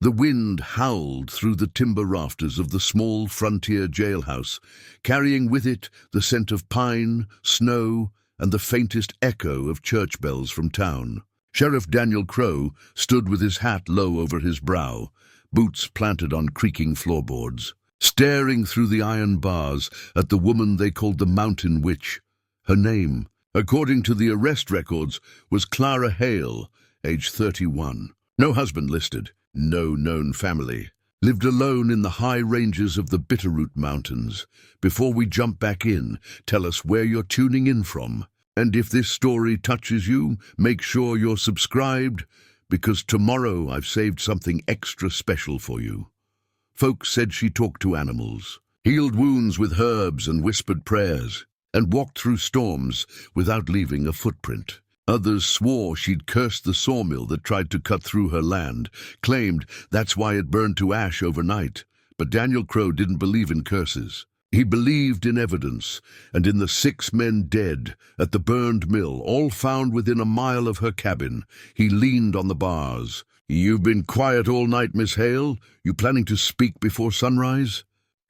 The wind howled through the timber rafters of the small frontier jailhouse, carrying with it the scent of pine, snow, and the faintest echo of church bells from town. Sheriff Daniel Crowe stood with his hat low over his brow, boots planted on creaking floorboards, staring through the iron bars at the woman they called the Mountain Witch. Her name, according to the arrest records, was Clara Hale, age 31. No husband listed, no known family. Lived alone in the high ranges of the Bitterroot Mountains. Before we jump back in, tell us where you're tuning in from. And if this story touches you, make sure you're subscribed, because tomorrow I've saved something extra special for you. Folks said she talked to animals, healed wounds with herbs and whispered prayers, and walked through storms without leaving a footprint. Others swore she'd cursed the sawmill that tried to cut through her land, claimed that's why it burned to ash overnight. But Daniel Crowe didn't believe in curses. He believed in evidence, and in the 6 men dead at the burned mill, all found within a mile of her cabin. He leaned on the bars. "You've been quiet all night, Miss Hale. You planning to speak before sunrise?"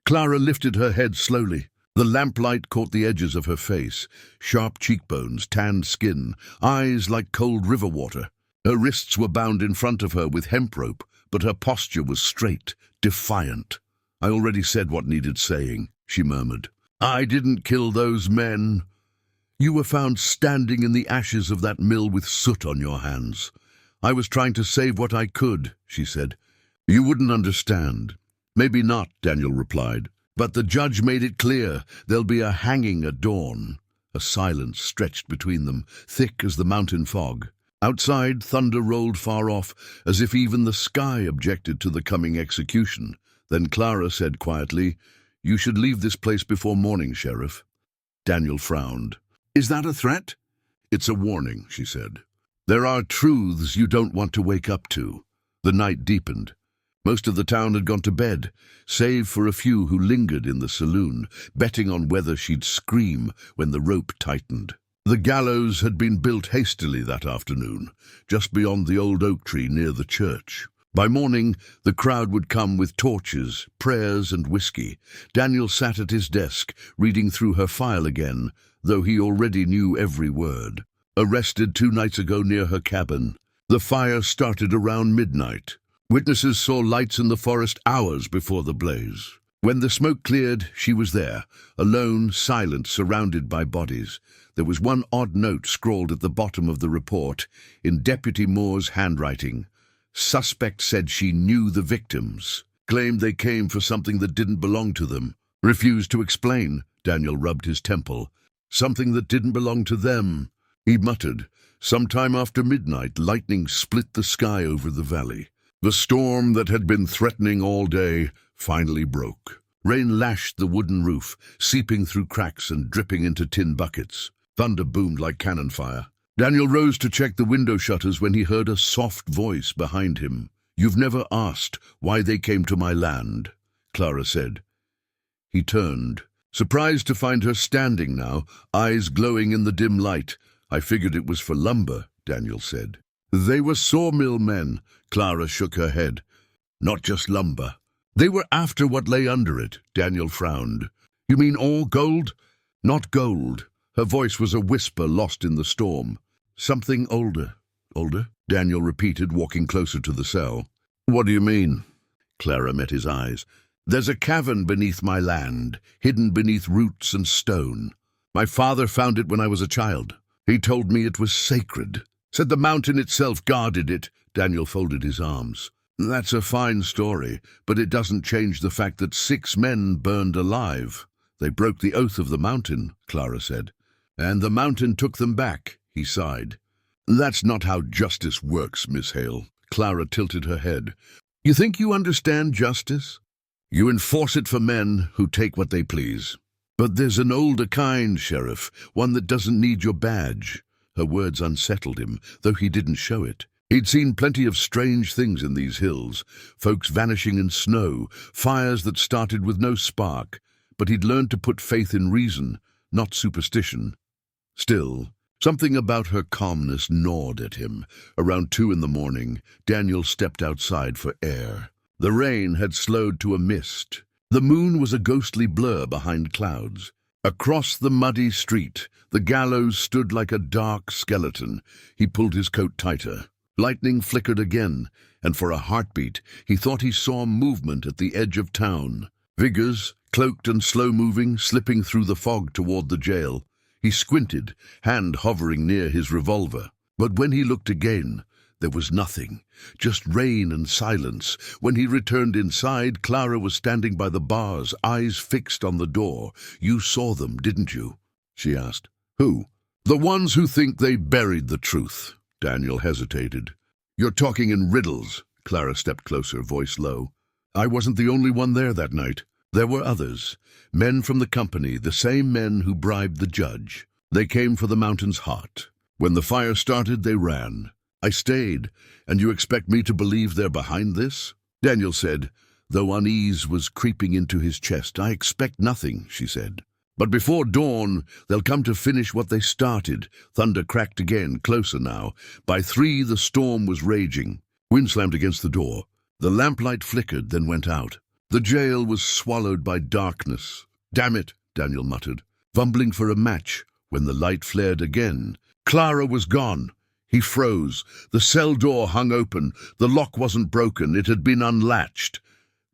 Clara lifted her head slowly. The lamplight caught the edges of her face, sharp cheekbones, tanned skin, eyes like cold river water. Her wrists were bound in front of her with hemp rope, but her posture was straight, defiant. "I already said what needed saying," she murmured. "I didn't kill those men. You were found standing in the ashes of that mill with soot on your hands. I was trying to save what I could," she said. "You wouldn't understand." "Maybe not," Daniel replied. "But the judge made it clear there'll be a hanging at dawn." A silence stretched between them, thick as the mountain fog. Outside, thunder rolled far off, as if even the sky objected to the coming execution. Then Clara said quietly, "You should leave this place before morning, Sheriff." Daniel frowned. "Is that a threat?" "It's a warning," she said. "There are truths you don't want to wake up to." The night deepened. Most of the town had gone to bed, save for a few who lingered in the saloon, betting on whether she'd scream when the rope tightened. The gallows had been built hastily that afternoon, just beyond the old oak tree near the church. By morning, the crowd would come with torches, prayers, and whiskey. Daniel sat at his desk, reading through her file again, though he already knew every word. Arrested 2 nights ago near her cabin. The fire started around midnight. Witnesses saw lights in the forest hours before the blaze. When the smoke cleared, she was there, alone, silent, surrounded by bodies. There was one odd note scrawled at the bottom of the report, in Deputy Moore's handwriting. Suspect said she knew the victims, claimed they came for something that didn't belong to them. Refused to explain. Daniel rubbed his temple. Something that didn't belong to them. He muttered. Sometime after midnight, lightning split the sky over the valley. The storm that had been threatening all day finally broke. Rain lashed the wooden roof, seeping through cracks and dripping into tin buckets. Thunder boomed like cannon fire. Daniel rose to check the window shutters when he heard a soft voice behind him. "You've never asked why they came to my land," Clara said. He turned, surprised to find her standing now, eyes glowing in the dim light. "I figured it was for lumber," Daniel said. "They were sawmill men," Clara shook her head. "Not just lumber. They were after what lay under it," Daniel frowned. "You mean all gold?" "Not gold." Her voice was a whisper lost in the storm. "Something older." "Older?" Daniel repeated, walking closer to the cell. "What do you mean?" Clara met his eyes. "There's a cavern beneath my land, hidden beneath roots and stone. My father found it when I was a child. He told me it was sacred. Said the mountain itself guarded it." Daniel folded his arms. "That's a fine story, but it doesn't change the fact that 6 men burned alive. They broke the oath of the mountain," Clara said. "And the mountain took them back," he sighed. "That's not how justice works, Miss Hale." Clara tilted her head. "You think you understand justice? You enforce it for men who take what they please. But there's an older kind, Sheriff, one that doesn't need your badge." Her words unsettled him, though he didn't show it. He'd seen plenty of strange things in these hills, folks vanishing in snow, fires that started with no spark, but he'd learned to put faith in reason, not superstition. Still, Something about her calmness gnawed at him. Around 2 in the morning, Daniel stepped outside for air. The rain had slowed to a mist. The moon was a ghostly blur behind clouds. Across the muddy street, the gallows stood like a dark skeleton. He pulled his coat tighter. Lightning flickered again, and for a heartbeat, he thought he saw movement at the edge of town. Figures, cloaked and slow-moving, slipping through the fog toward the jail. He squinted, hand hovering near his revolver. But when he looked again, there was nothing, just rain and silence. When he returned inside, Clara was standing by the bars, eyes fixed on the door. "You saw them, didn't you?" she asked. "Who?" "The ones who think they buried the truth." Daniel hesitated. "You're talking in riddles." Clara stepped closer, voice low. "I wasn't the only one there that night. There were others, men from the company, the same men who bribed the judge. They came for the mountains hot. When the fire started, they ran. I stayed, and you expect me to believe they're behind this?" Daniel said, though unease was creeping into his chest. "I expect nothing," she said. "But before dawn, they'll come to finish what they started." Thunder cracked again, closer now. By 3, the storm was raging. Wind slammed against the door. The lamplight flickered, then went out. The jail was swallowed by darkness. "Damn it," Daniel muttered, fumbling for a match, when the light flared again. Clara was gone. He froze. The cell door hung open. The lock wasn't broken. It had been unlatched.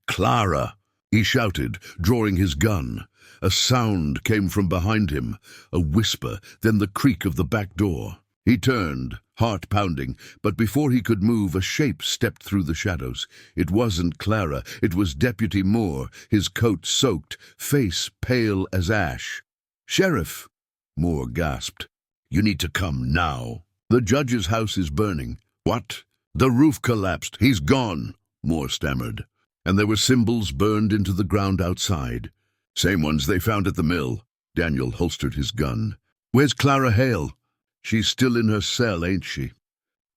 "Clara!" he shouted, drawing his gun. A sound came from behind him, a whisper, then the creak of the back door. He turned, heart pounding, but before he could move, a shape stepped through the shadows. It wasn't Clara. It was Deputy Moore, his coat soaked, face pale as ash. "Sheriff!" Moore gasped. "You need to come now. The judge's house is burning." "What?" "The roof collapsed. He's gone," Moore stammered. And there were symbols burned into the ground outside. "Same ones they found at the mill." Daniel holstered his gun. "Where's Clara Hale?" "She's still in her cell, ain't she?"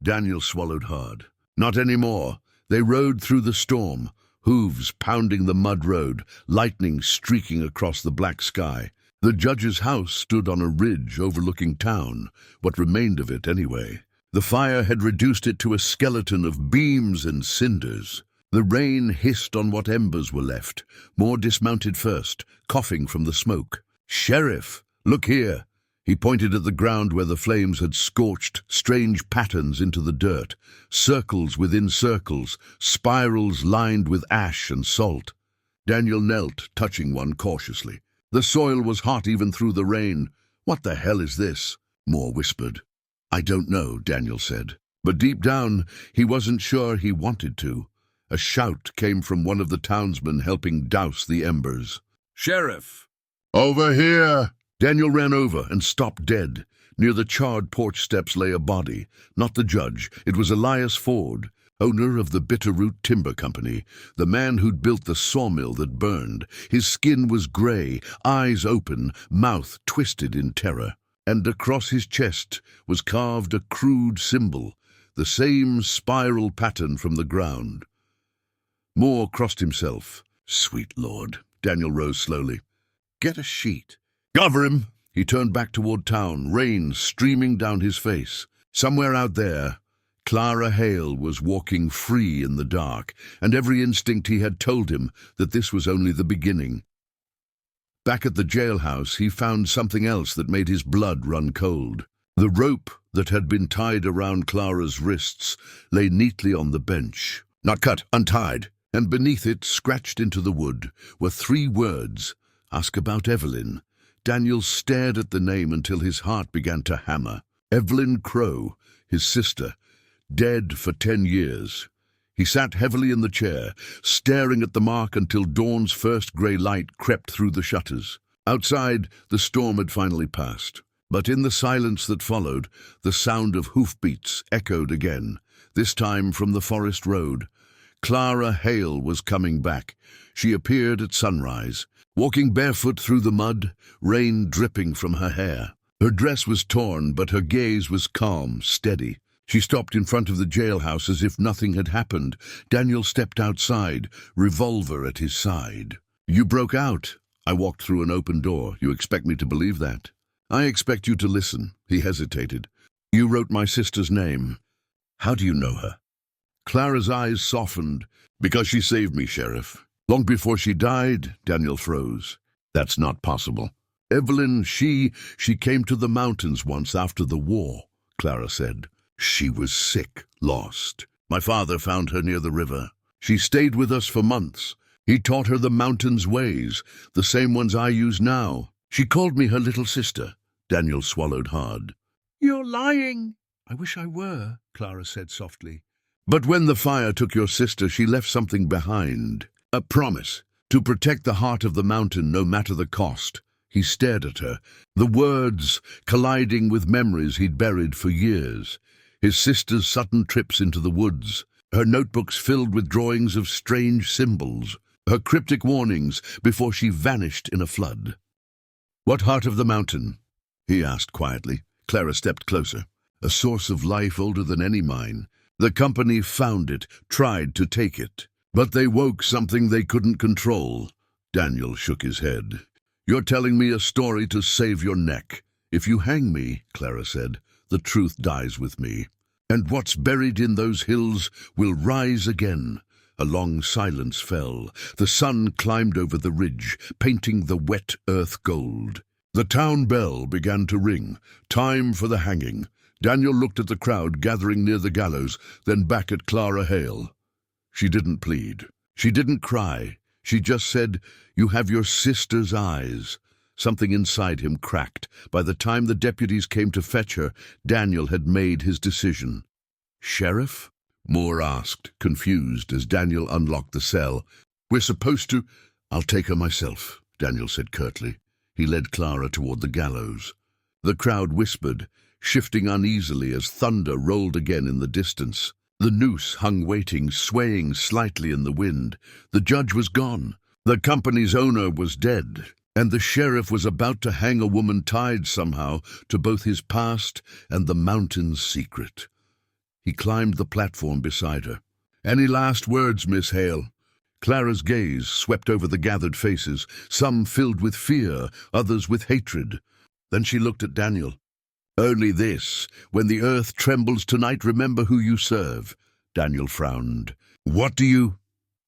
Daniel swallowed hard. "Not anymore. They rode through the storm, hooves pounding the mud road, lightning streaking across the black sky. The judge's house stood on a ridge overlooking town, what remained of it anyway. The fire had reduced it to a skeleton of beams and cinders. The rain hissed on what embers were left. Moore dismounted first, coughing from the smoke. "Sheriff, look here." He pointed at the ground where the flames had scorched strange patterns into the dirt, circles within circles, spirals lined with ash and salt. Daniel knelt, touching one cautiously. The soil was hot even through the rain. "What the hell is this?" Moore whispered. "I don't know," Daniel said. But deep down, he wasn't sure he wanted to. A shout came from one of the townsmen helping douse the embers. "Sheriff!" "Over here!" Daniel ran over and stopped dead. Near the charred porch steps lay a body. Not the judge. It was Elias Ford, owner of the Bitterroot Timber Company, the man who'd built the sawmill that burned. His skin was gray, eyes open, mouth twisted in terror. And across his chest was carved a crude symbol, the same spiral pattern from the ground. Moore crossed himself. "Sweet Lord." Daniel rose slowly. "Get a sheet." "Cover him!" He turned back toward town, rain streaming down his face. Somewhere out there, Clara Hale was walking free in the dark, and every instinct he had told him that this was only the beginning. Back at the jailhouse, he found something else that made his blood run cold. The rope that had been tied around Clara's wrists lay neatly on the bench. Not cut, untied. And beneath it, scratched into the wood, were 3 words. "Ask about Evelyn." Daniel stared at the name until his heart began to hammer. Evelyn Crowe, his sister, dead for 10 years. He sat heavily in the chair, staring at the mark until dawn's first grey light crept through the shutters. Outside, the storm had finally passed. But in the silence that followed, the sound of hoofbeats echoed again, this time from the forest road. Clara Hale was coming back. She appeared at sunrise, walking barefoot through the mud, rain dripping from her hair. Her dress was torn, but her gaze was calm, steady. She stopped in front of the jailhouse as if nothing had happened. Daniel stepped outside, revolver at his side. "You broke out." "I walked through an open door. You expect me to believe that?" I expect you to listen. He hesitated. You wrote my sister's name. How do you know her? Clara's eyes softened. Because she saved me, Sheriff. Long before she died, Daniel froze. That's not possible. Evelyn, she came to the mountains once after the war, Clara said. She was sick, lost. My father found her near the river. She stayed with us for months. He taught her the mountains' ways, the same ones I use now. She called me her little sister. Daniel swallowed hard. You're lying. I wish I were, Clara said softly. But when the fire took your sister, she left something behind. A promise, to protect the heart of the mountain no matter the cost. He stared at her, the words colliding with memories he'd buried for years. His sister's sudden trips into the woods, her notebooks filled with drawings of strange symbols, her cryptic warnings before she vanished in a flood. What heart of the mountain? He asked quietly. Clara stepped closer. A source of life older than any mine. The company found it, tried to take it. But they woke something they couldn't control. Daniel shook his head. You're telling me a story to save your neck. If you hang me, Clara said, the truth dies with me. And what's buried in those hills will rise again. A long silence fell. The sun climbed over the ridge, painting the wet earth gold. The town bell began to ring. Time for the hanging. Daniel looked at the crowd gathering near the gallows, then back at Clara Hale. She didn't plead. She didn't cry. She just said, You have your sister's eyes. Something inside him cracked. By the time the deputies came to fetch her, Daniel had made his decision. Sheriff? Moore asked, confused, as Daniel unlocked the cell. We're supposed to... I'll take her myself, Daniel said curtly. He led Clara toward the gallows. The crowd whispered, shifting uneasily as thunder rolled again in the distance. The noose hung waiting, swaying slightly in the wind. The judge was gone. The company's owner was dead. And the sheriff was about to hang a woman tied somehow to both his past and the mountain's secret. He climbed the platform beside her. Any last words, Miss Hale? Clara's gaze swept over the gathered faces, some filled with fear, others with hatred. Then she looked at Daniel. Only this, when the earth trembles tonight, remember who you serve. Daniel frowned. What do you...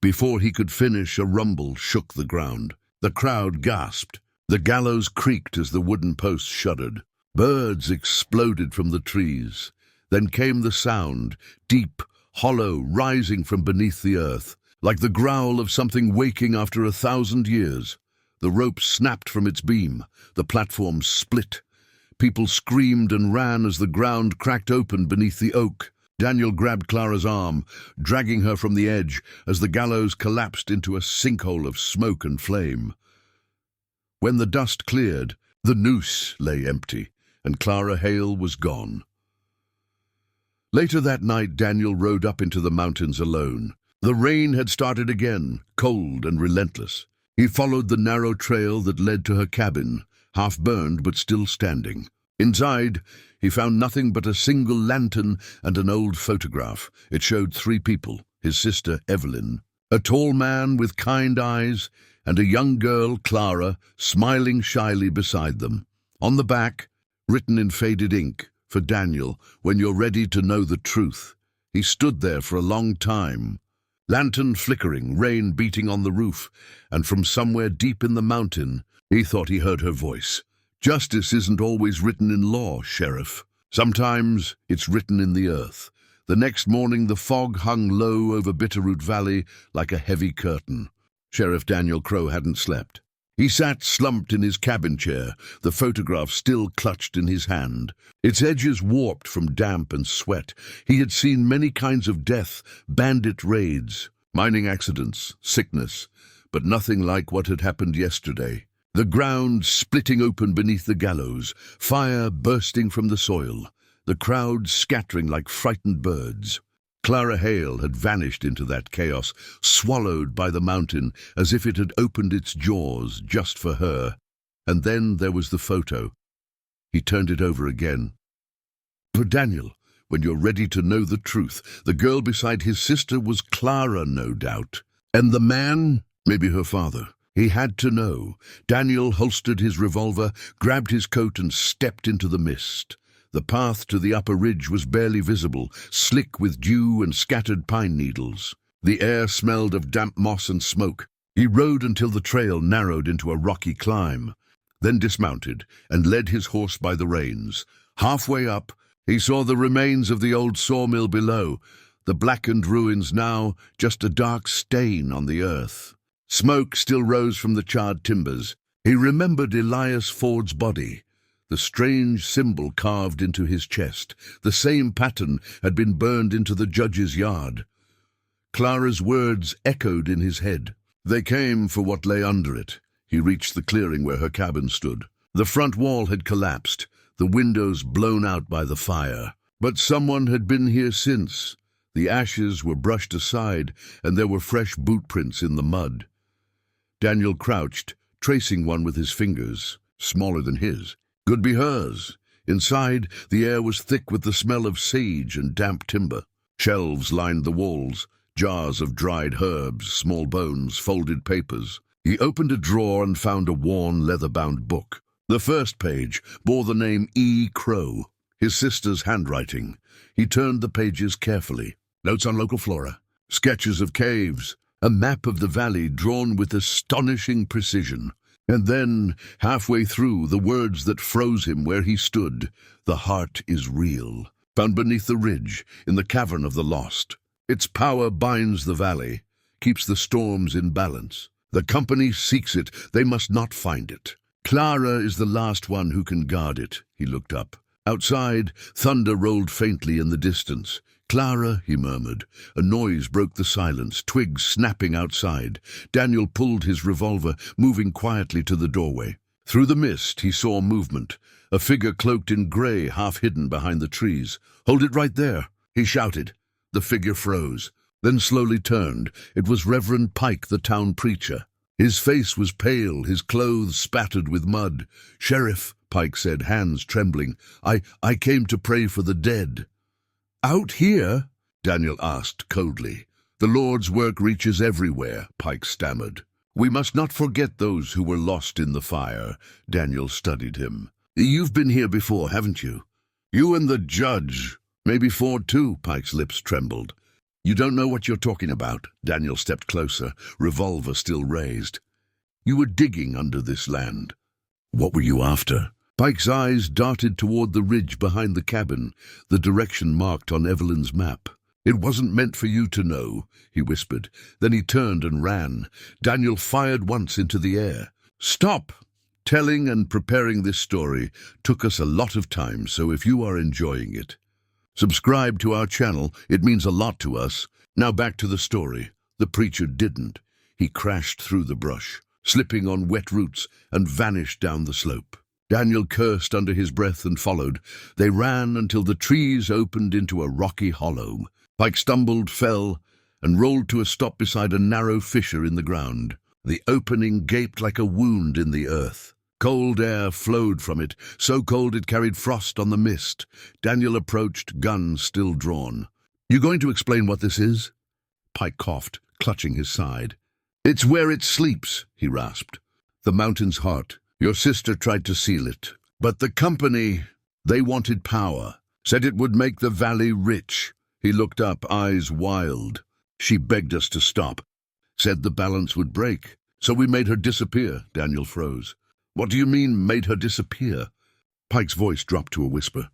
Before he could finish, a rumble shook the ground. The crowd gasped. The gallows creaked as the wooden posts shuddered. Birds exploded from the trees. Then came the sound, deep, hollow, rising from beneath the earth, like the growl of something waking after 1,000 years. The rope snapped from its beam. The platform split. People screamed and ran as the ground cracked open beneath the oak. Daniel grabbed Clara's arm, dragging her from the edge as the gallows collapsed into a sinkhole of smoke and flame. When the dust cleared, the noose lay empty, and Clara Hale was gone. Later that night, Daniel rode up into the mountains alone. The rain had started again, cold and relentless. He followed the narrow trail that led to her cabin, half burned but still standing. Inside, he found nothing but a single lantern and an old photograph. It showed 3 people, his sister Evelyn, a tall man with kind eyes, and a young girl, Clara, smiling shyly beside them. On the back, written in faded ink, for Daniel, when you're ready to know the truth. He stood there for a long time. Lantern flickering, rain beating on the roof, and from somewhere deep in the mountain, he thought he heard her voice. Justice isn't always written in law, Sheriff. Sometimes it's written in the earth. The next morning the fog hung low over Bitterroot Valley like a heavy curtain. Sheriff Daniel Crowe hadn't slept. He sat slumped in his cabin chair, the photograph still clutched in his hand. Its edges warped from damp and sweat. He had seen many kinds of death, bandit raids, mining accidents, sickness, but nothing like what had happened yesterday. The ground splitting open beneath the gallows, fire bursting from the soil, the crowd scattering like frightened birds. Clara Hale had vanished into that chaos, swallowed by the mountain as if it had opened its jaws just for her. And then there was the photo. He turned it over again. For Daniel, when you're ready to know the truth, the girl beside his sister was Clara, no doubt. And the man, maybe her father. He had to know. Daniel holstered his revolver, grabbed his coat and stepped into the mist. The path to the upper ridge was barely visible, slick with dew and scattered pine needles. The air smelled of damp moss and smoke. He rode until the trail narrowed into a rocky climb, then dismounted and led his horse by the reins. Halfway up, he saw the remains of the old sawmill below, the blackened ruins now just a dark stain on the earth. Smoke still rose from the charred timbers. He remembered Elias Ford's body, the strange symbol carved into his chest. The same pattern had been burned into the judge's yard. Clara's words echoed in his head. They came for what lay under it. He reached the clearing where her cabin stood. The front wall had collapsed, the windows blown out by the fire. But someone had been here since. The ashes were brushed aside, and there were fresh boot prints in the mud. Daniel crouched, tracing one with his fingers, smaller than his. Could be hers. Inside, the air was thick with the smell of sage and damp timber. Shelves lined the walls, jars of dried herbs, small bones, folded papers. He opened a drawer and found a worn, leather-bound book. The first page bore the name E. Crowe, his sister's handwriting. He turned the pages carefully. Notes on local flora, sketches of caves, a map of the valley drawn with astonishing precision. And then, halfway through, the words that froze him where he stood. The heart is real, found beneath the ridge, in the cavern of the lost. Its power binds the valley, keeps the storms in balance. The company seeks it, they must not find it. Clara is the last one who can guard it. He looked up. Outside, thunder rolled faintly in the distance. Clara, he murmured. A noise broke the silence, twigs snapping outside. Daniel pulled his revolver, moving quietly to the doorway. Through the mist, he saw movement. A figure cloaked in grey, half hidden behind the trees. "Hold it right there," he shouted. The figure froze, then slowly turned. It was Reverend Pike, the town preacher. His face was pale, his clothes spattered with mud. "Sheriff," Pike said, hands trembling, I came to pray for the dead." "Out here?" Daniel asked coldly. "The Lord's work reaches everywhere," Pike stammered. "We must not forget those who were lost in the fire." Daniel studied him. "You've been here before, haven't you?" "You and the judge. Maybe Ford too," Pike's lips trembled. "You don't know what you're talking about." Daniel stepped closer, revolver still raised. "You were digging under this land." "What were you after?" Pike's eyes darted toward the ridge behind the cabin, the direction marked on Evelyn's map. "It wasn't meant for you to know," he whispered. Then he turned and ran. Daniel fired once into the air. "Stop!" Telling and preparing this story took us a lot of time, so if you are enjoying it, subscribe to our channel. It means a lot to us. Now back to the story. The preacher didn't. He crashed through the brush, slipping on wet roots, and vanished down the slope. Daniel cursed under his breath and followed. They ran until the trees opened into a rocky hollow. Pike stumbled, fell, and rolled to a stop beside a narrow fissure in the ground. The opening gaped like a wound in the earth. Cold air flowed from it, so cold it carried frost on the mist. Daniel approached, gun still drawn. "You going to explain what this is?" Pike coughed, clutching his side. "It's where it sleeps," he rasped. "The mountain's heart. Your sister tried to seal it. But the company, they wanted power, said it would make the valley rich." He looked up, eyes wild. "She begged us to stop, said the balance would break. So we made her disappear." Daniel froze. "What do you mean, made her disappear?" Pike's voice dropped to a whisper.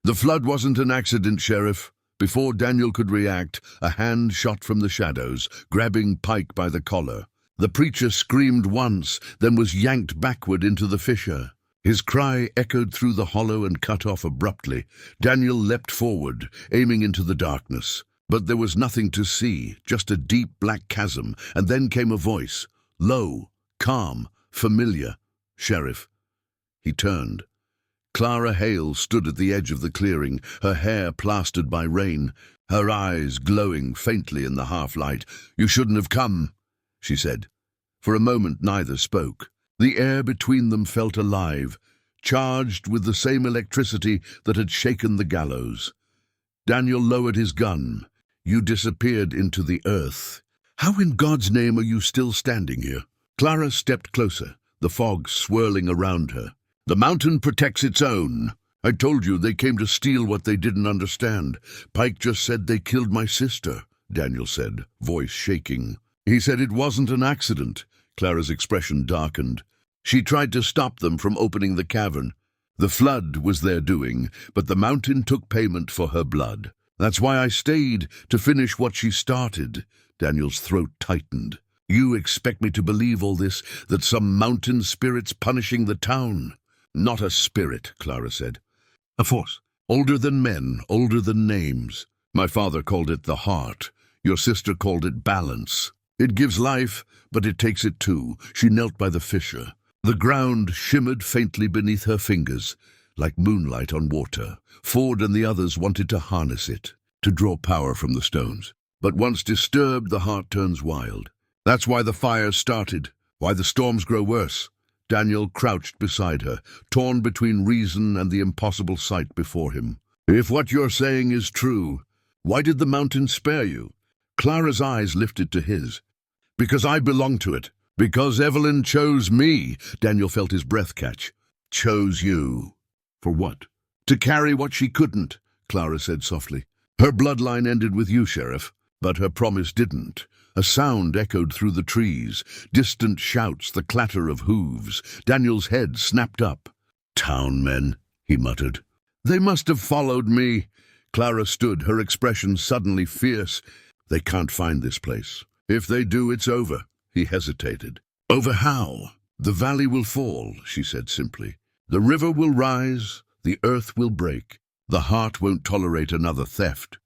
"The flood wasn't an accident, Sheriff." Before Daniel could react, a hand shot from the shadows, grabbing Pike by the collar. The preacher screamed once, then was yanked backward into the fissure. His cry echoed through the hollow and cut off abruptly. Daniel leapt forward, aiming into the darkness. But there was nothing to see, just a deep black chasm, and then came a voice, low, calm, familiar. "Sheriff." He turned. Clara Hale stood at the edge of the clearing, her hair plastered by rain, her eyes glowing faintly in the half-light. "You shouldn't have come," she said. For a moment neither spoke. The air between them felt alive, charged with the same electricity that had shaken the gallows. Daniel lowered his gun. "You disappeared into the earth. How in God's name are you still standing here?" Clara stepped closer, the fog swirling around her. "The mountain protects its own. I told you they came to steal what they didn't understand. Pike just said they killed my sister," Daniel said, voice shaking. "He said it wasn't an accident." Clara's expression darkened. She tried to stop them from opening the cavern. The flood was their doing, but the mountain took payment for her blood. "That's why I stayed, to finish what she started." Daniel's throat tightened. "You expect me to believe all this, that some mountain spirit's punishing the town?" "Not a spirit," Clara said. "A force. Older than men, older than names. My father called it the heart. Your sister called it balance. It gives life, but it takes it too." She knelt by the fissure. The ground shimmered faintly beneath her fingers, like moonlight on water. Ford and the others wanted to harness it, to draw power from the stones. But once disturbed, the heart turns wild. That's why the fires started, why the storms grow worse. Daniel crouched beside her, torn between reason and the impossible sight before him. "If what you're saying is true, why did the mountain spare you?" Clara's eyes lifted to his. "Because I belong to it. Because Evelyn chose me." Daniel felt his breath catch. "Chose you. For what?" "To carry what she couldn't," Clara said softly. "Her bloodline ended with you, Sheriff, but her promise didn't." A sound echoed through the trees, distant shouts, the clatter of hooves. Daniel's head snapped up. "Town men," he muttered. "They must have followed me." Clara stood, her expression suddenly fierce. "They can't find this place. If they do, it's over." He hesitated. "Over how?" "The valley will fall," she said simply. "The river will rise, the earth will break. The heart won't tolerate another theft."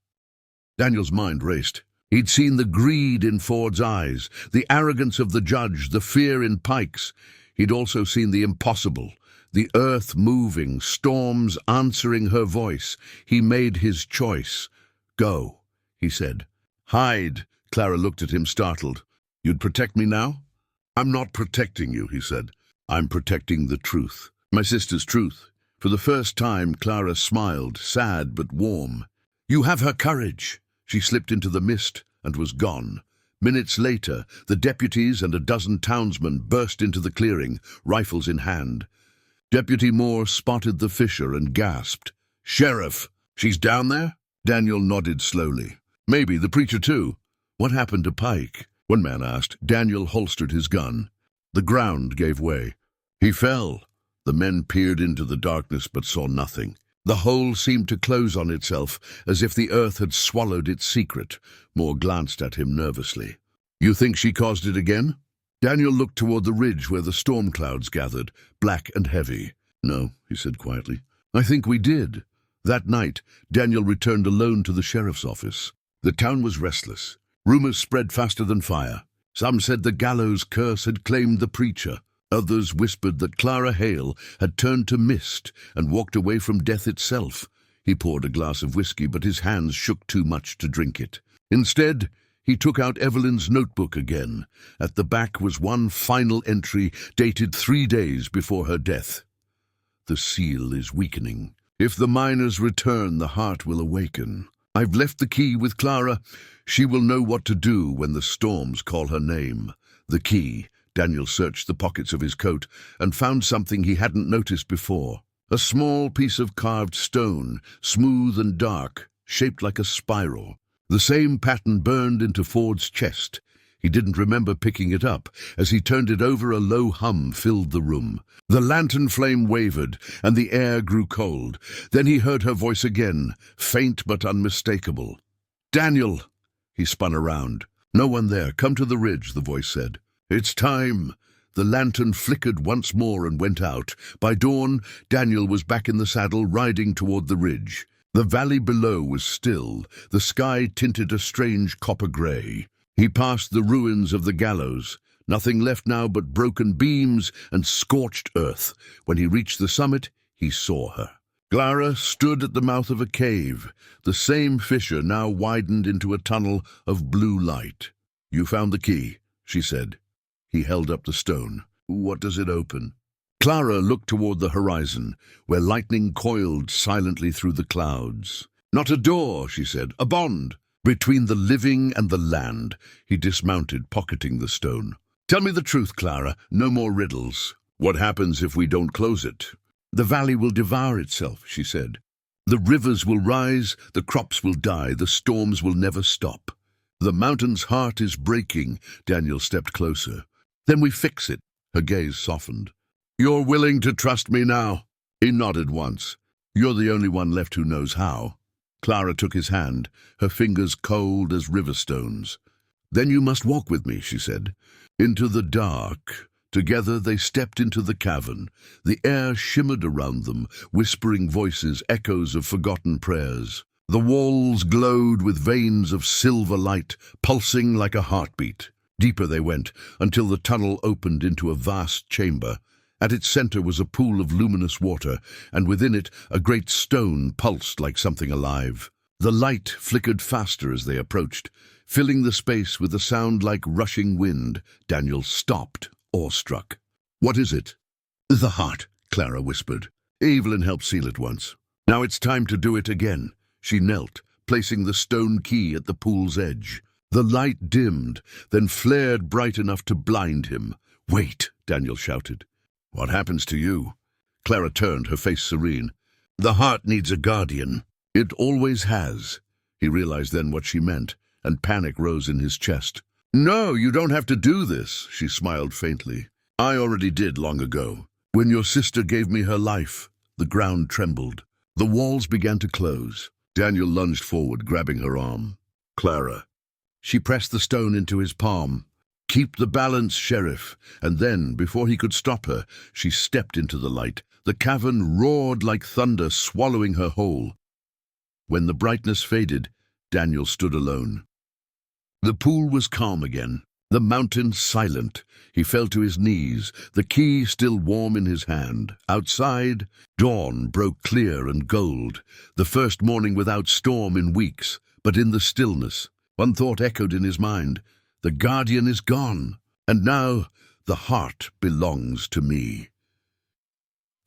Daniel's mind raced. He'd seen the greed in Ford's eyes, the arrogance of the judge, the fear in Pike's. He'd also seen the impossible, the earth moving, storms answering her voice. He made his choice. "Go," he said. "Hide." Clara looked at him, startled. "You'd protect me now?" "I'm not protecting you," he said. "I'm protecting the truth. My sister's truth." For the first time, Clara smiled, sad but warm. "You have her courage." She slipped into the mist and was gone. Minutes later, the deputies and a dozen townsmen burst into the clearing, rifles in hand. Deputy Moore spotted the fissure and gasped. "Sheriff, she's down there?" Daniel nodded slowly. "Maybe the preacher too." "What happened to Pike?" one man asked. Daniel holstered his gun. The ground gave way. He fell. The men peered into the darkness but saw nothing. The hole seemed to close on itself, as if the earth had swallowed its secret. Moore glanced at him nervously. "You think she caused it again?" Daniel looked toward the ridge where the storm clouds gathered, black and heavy. "No," he said quietly. "I think we did." That night, Daniel returned alone to the sheriff's office. The town was restless. Rumors spread faster than fire. Some said the gallows curse had claimed the preacher. Others whispered that Clara Hale had turned to mist and walked away from death itself. He poured a glass of whiskey, but his hands shook too much to drink it. Instead, he took out Evelyn's notebook again. At the back was one final entry dated 3 days before her death. "The seal is weakening. If the miners return, the heart will awaken. I've left the key with Clara. She will know what to do when the storms call her name." The key. Daniel searched the pockets of his coat and found something he hadn't noticed before. A small piece of carved stone, smooth and dark, shaped like a spiral. The same pattern burned into Ford's chest. He didn't remember picking it up. As he turned it over, a low hum filled the room. The lantern flame wavered, and the air grew cold. Then he heard her voice again, faint but unmistakable. "Daniel!" He spun around. "No one there. Come to the ridge," the voice said. "It's time." The lantern flickered once more and went out. By dawn, Daniel was back in the saddle, riding toward the ridge. The valley below was still, the sky tinted a strange copper-gray. He passed the ruins of the gallows, nothing left now but broken beams and scorched earth. When he reached the summit, he saw her. Clara stood at the mouth of a cave. The same fissure now widened into a tunnel of blue light. "You found the key," she said. He held up the stone. "What does it open?" Clara looked toward the horizon, where lightning coiled silently through the clouds. "Not a door," she said, "a bond. Between the living and the land." He dismounted, pocketing the stone. Tell me the truth, Clara. No more riddles. What happens if we don't close it? The valley will devour itself, she said. The rivers will rise, the crops will die, the storms will never stop. The mountain's heart is breaking. Daniel stepped closer. Then we fix it. Her gaze softened. You're willing to trust me now? He nodded once. You're the only one left who knows how. Clara took his hand, her fingers cold as river stones. Then you must walk with me, she said. Into the dark. Together they stepped into the cavern. The air shimmered around them, whispering voices, echoes of forgotten prayers. The walls glowed with veins of silver light, pulsing like a heartbeat. Deeper they went, until the tunnel opened into a vast chamber. At its center was a pool of luminous water, and within it a great stone pulsed like something alive. The light flickered faster as they approached, filling the space with a sound like rushing wind. Daniel stopped, awestruck. What is it? The heart, Clara whispered. Evelyn helped seal it once. Now it's time to do it again. She knelt, placing the stone key at the pool's edge. The light dimmed, then flared bright enough to blind him. Wait, Daniel shouted. What happens to you? Clara turned, her face serene. The heart needs a guardian. It always has. He realized then what she meant, and panic rose in his chest. No, you don't have to do this, she smiled faintly. I already did long ago. When your sister gave me her life, the ground trembled. The walls began to close. Daniel lunged forward, grabbing her arm. Clara. She pressed the stone into his palm. Keep the balance, Sheriff. And then, before he could stop her, she stepped into the light. The cavern roared like thunder, swallowing her whole. When the brightness faded, Daniel stood alone. The pool was calm again, the mountain silent. He fell to his knees, the key still warm in his hand. Outside, dawn broke clear and gold, the first morning without storm in weeks. But in the stillness, one thought echoed in his mind. The guardian is gone, and now the heart belongs to me.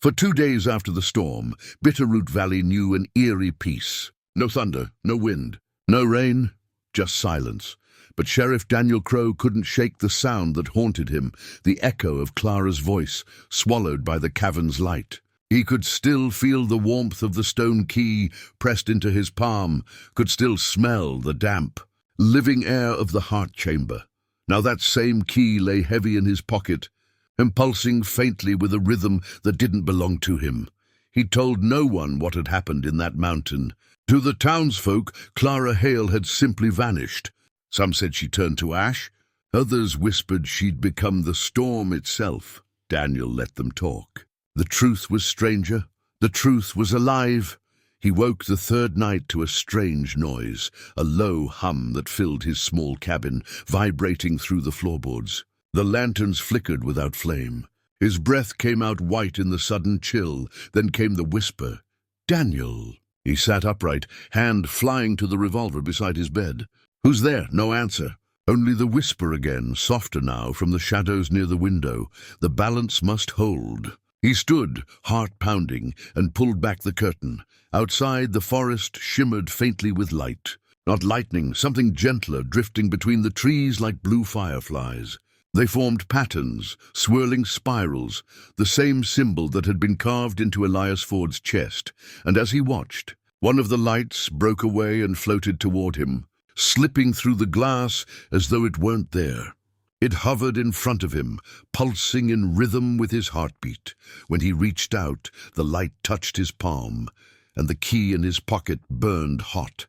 For 2 days after the storm, Bitterroot Valley knew an eerie peace. No thunder, no wind, no rain, just silence. But Sheriff Daniel Crowe couldn't shake the sound that haunted him, the echo of Clara's voice, swallowed by the cavern's light. He could still feel the warmth of the stone key pressed into his palm, could still smell the damp, living air of the heart chamber. Now that same key lay heavy in his pocket, impulsing faintly with a rhythm that didn't belong to him. He told no one what had happened in that mountain. To the townsfolk, Clara Hale had simply vanished. Some said she turned to ash. Others whispered she'd become the storm itself. Daniel let them talk. The truth was stranger. The truth was alive. He woke the third night to a strange noise, a low hum that filled his small cabin, vibrating through the floorboards. The lanterns flickered without flame. His breath came out white in the sudden chill. Then came the whisper, "Daniel." He sat upright, hand flying to the revolver beside his bed. "Who's there?" No answer. Only the whisper again, softer now, from the shadows near the window. The balance must hold. He stood, heart pounding, and pulled back the curtain. Outside, the forest shimmered faintly with light. Not lightning, something gentler, drifting between the trees like blue fireflies. They formed patterns, swirling spirals, the same symbol that had been carved into Elias Ford's chest. And as he watched, one of the lights broke away and floated toward him, slipping through the glass as though it weren't there. It hovered in front of him, pulsing in rhythm with his heartbeat. When he reached out, the light touched his palm, and the key in his pocket burned hot.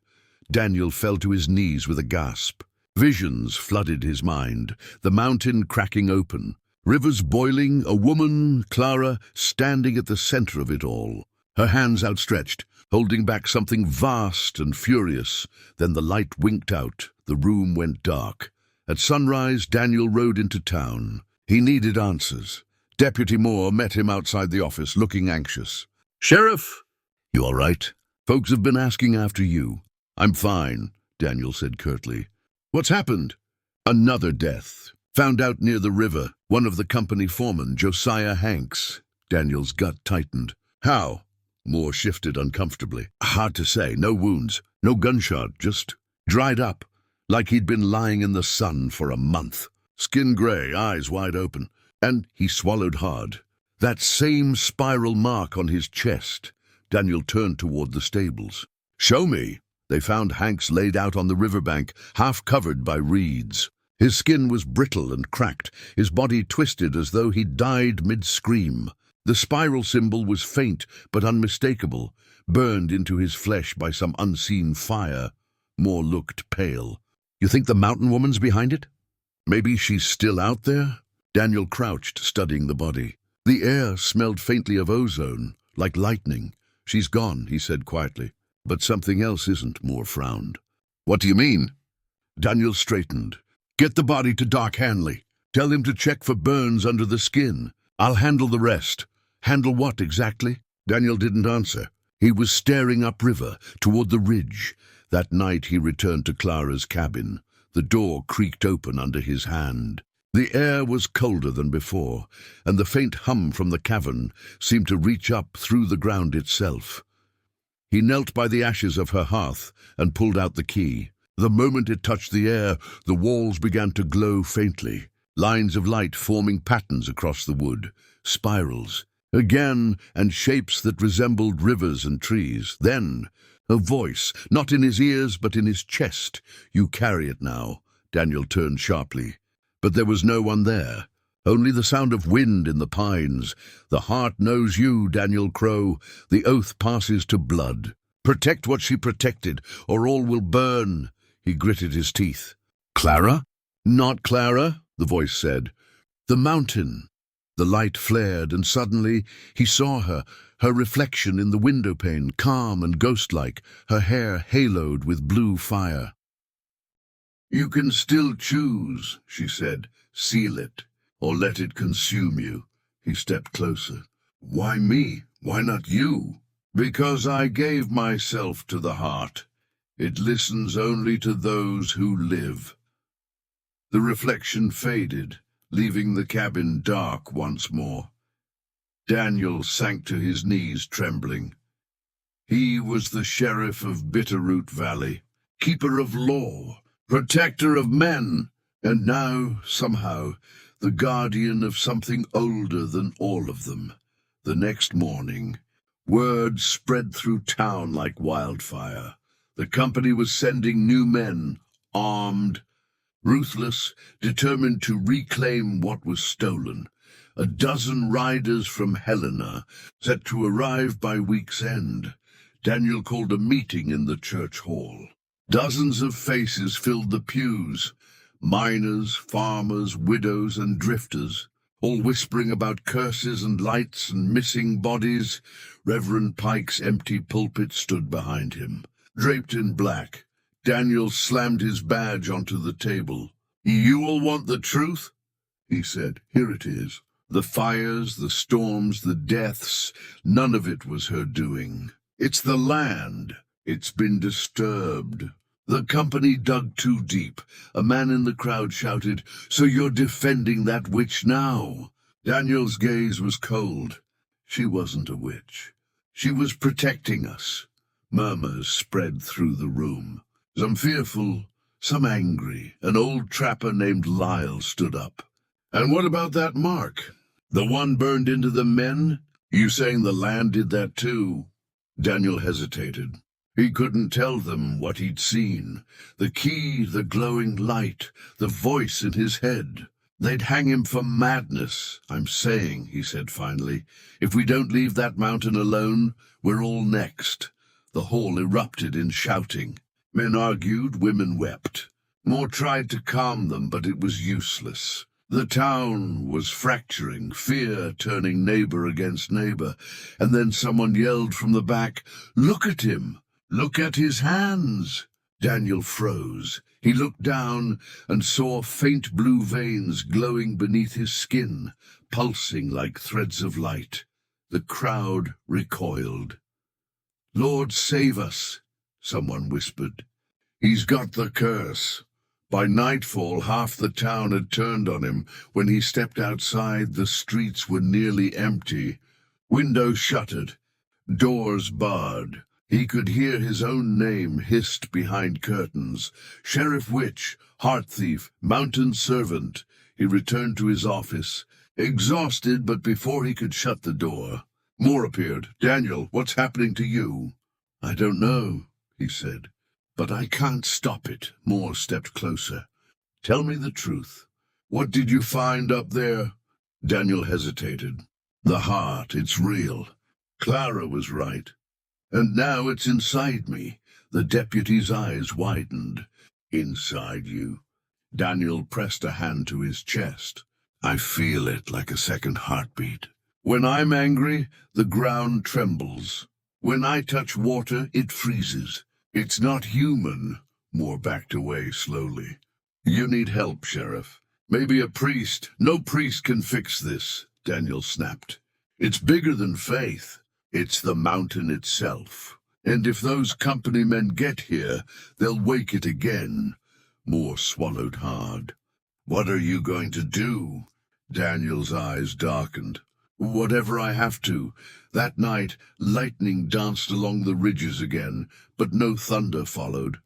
Daniel fell to his knees with a gasp. Visions flooded his mind, the mountain cracking open, rivers boiling, a woman, Clara, standing at the center of it all, her hands outstretched, holding back something vast and furious. Then the light winked out, the room went dark. At sunrise, Daniel rode into town. He needed answers. Deputy Moore met him outside the office, looking anxious. "Sheriff!" "You all right? Folks have been asking after you." "I'm fine," Daniel said curtly. "What's happened?" "Another death. Found out near the river. One of the company foremen, Josiah Hanks." Daniel's gut tightened. "How?" Moore shifted uncomfortably. "Hard to say. No wounds. No gunshot. Just dried up. Like he'd been lying in the sun for a month." skin gray, eyes wide open, and he swallowed hard. That same spiral mark on his chest. Daniel turned toward the stables. "Show me." They found Hanks laid out on the riverbank, half covered by reeds. His skin was brittle and cracked, his body twisted as though he'd died mid-scream. The spiral symbol was faint but unmistakable, burned into his flesh by some unseen fire. Moore looked pale. "You think the mountain woman's behind it? Maybe she's still out there?" Daniel crouched, studying the body. The air smelled faintly of ozone, like lightning. "She's gone," he said quietly. "But something else isn't," Moore frowned. "What do you mean?" Daniel straightened. "Get the body to Doc Hanley. Tell him to check for burns under the skin. I'll handle the rest." "Handle what exactly?" Daniel didn't answer. He was staring upriver, toward the ridge. That night he returned to Clara's cabin. The door creaked open under his hand. The air was colder than before, and the faint hum from the cavern seemed to reach up through the ground itself. He knelt by the ashes of her hearth and pulled out the key. The moment it touched the air, the walls began to glow faintly, lines of light forming patterns across the wood, spirals, again, and shapes that resembled rivers and trees. Then, a voice, not in his ears but in his chest. "You carry it now." Daniel turned sharply. But there was no one there, only the sound of wind in the pines. "The heart knows you, Daniel Crowe. The oath passes to blood. Protect what she protected, or all will burn." He gritted his teeth. "Clara?" "Not Clara," the voice said. "The mountain." The light flared, and suddenly he saw her, her reflection in the window pane, calm and ghost-like, her hair haloed with blue fire. "You can still choose," she said. "Seal it, or let it consume you." He stepped closer. "Why me? Why not you?" "Because I gave myself to the heart. It listens only to those who live." The reflection faded, leaving the cabin dark once more. Daniel sank to his knees, trembling. He was the sheriff of Bitterroot Valley, keeper of law, protector of men, and now, somehow, the guardian of something older than all of them. The next morning, word spread through town like wildfire. The company was sending new men, armed, ruthless, determined to reclaim what was stolen. A dozen riders from Helena, set to arrive by week's end. Daniel called a meeting in the church hall. Dozens of faces filled the pews, miners, farmers, widows, and drifters, all whispering about curses and lights and missing bodies. Reverend Pike's empty pulpit stood behind him. Draped in black, Daniel slammed his badge onto the table. "You all want the truth?" he said. "Here it is. The fires, the storms, the deaths, none of it was her doing. It's the land. It's been disturbed. The company dug too deep." A man in the crowd shouted, "So you're defending that witch now?" Daniel's gaze was cold. "She wasn't a witch. She was protecting us." Murmurs spread through the room. Some fearful, some angry. An old trapper named Lyle stood up. "And what about that mark? The one burned into the men? You saying the land did that too?" Daniel hesitated. He couldn't tell them what he'd seen. The key, the glowing light, the voice in his head. "They'd hang him for madness, I'm saying," he said finally. "If we don't leave that mountain alone, we're all next." The hall erupted in shouting. Men argued, women wept. Moore tried to calm them, but it was useless. The town was fracturing, fear turning neighbor against neighbor, and then someone yelled from the back, "Look at him! Look at his hands!" Daniel froze. He looked down and saw faint blue veins glowing beneath his skin, pulsing like threads of light. The crowd recoiled. "Lord, save us," someone whispered. "He's got the curse." By nightfall, half the town had turned on him. When he stepped outside, the streets were nearly empty. Windows shuttered, doors barred. He could hear his own name hissed behind curtains. Sheriff Witch, heart thief, mountain servant. He returned to his office, exhausted, but before he could shut the door, Moore appeared. "Daniel, what's happening to you?" "I don't know," he said. "But I can't stop it." Moore stepped closer. "Tell me the truth. What did you find up there?" Daniel hesitated. "The heart, it's real. Clara was right. And now it's inside me." The deputy's eyes widened. "Inside you?" Daniel pressed a hand to his chest. "I feel it like a second heartbeat. When I'm angry, the ground trembles. When I touch water, it freezes. It's not human." Moore backed away slowly. "You need help, Sheriff. Maybe a priest." "No priest can fix this," Daniel snapped. "It's bigger than faith. It's the mountain itself. And if those company men get here, they'll wake it again." Moore swallowed hard. "What are you going to do?" Daniel's eyes darkened. "Whatever I have to." That night, lightning danced along the ridges again, but no thunder followed.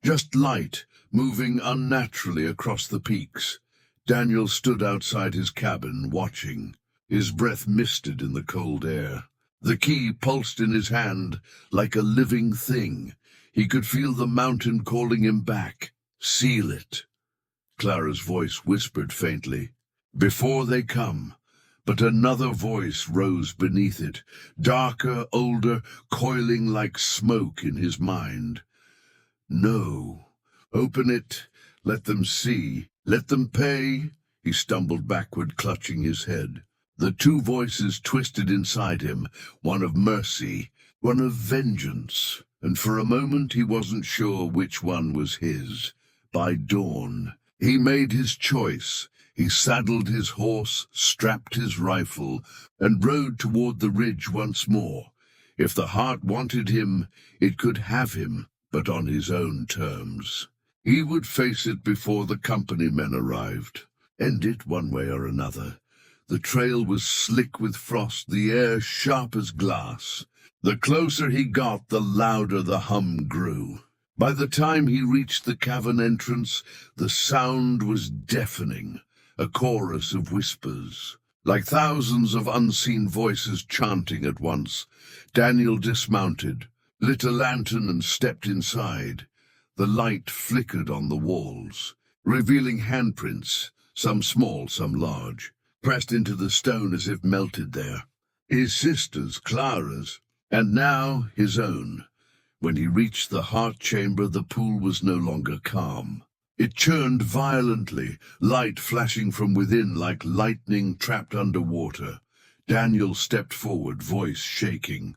Just light, moving unnaturally across the peaks. Daniel stood outside his cabin, watching. His breath misted in the cold air. The key pulsed in his hand like a living thing. He could feel the mountain calling him back. "Seal it." Clara's voice whispered faintly, "Before they come." But another voice rose beneath it, darker, older, coiling like smoke in his mind. "No. Open it. Let them see. Let them pay." He stumbled backward, clutching his head. The two voices twisted inside him, one of mercy, one of vengeance, and for a moment he wasn't sure which one was his. By dawn, he made his choice. He saddled his horse, strapped his rifle, and rode toward the ridge once more. If the heart wanted him, it could have him, but on his own terms. He would face it before the company men arrived. End it one way or another. The trail was slick with frost, the air sharp as glass. The closer he got, the louder the hum grew. By the time he reached the cavern entrance, the sound was deafening, a chorus of whispers, like thousands of unseen voices chanting at once. Daniel dismounted, lit a lantern, and stepped inside. The light flickered on the walls, revealing handprints, some small, some large, pressed into the stone as if melted there. His sister's, Clara's, and now his own. When he reached the heart chamber, the pool was no longer calm. It churned violently, light flashing from within like lightning trapped underwater. Daniel stepped forward, voice shaking.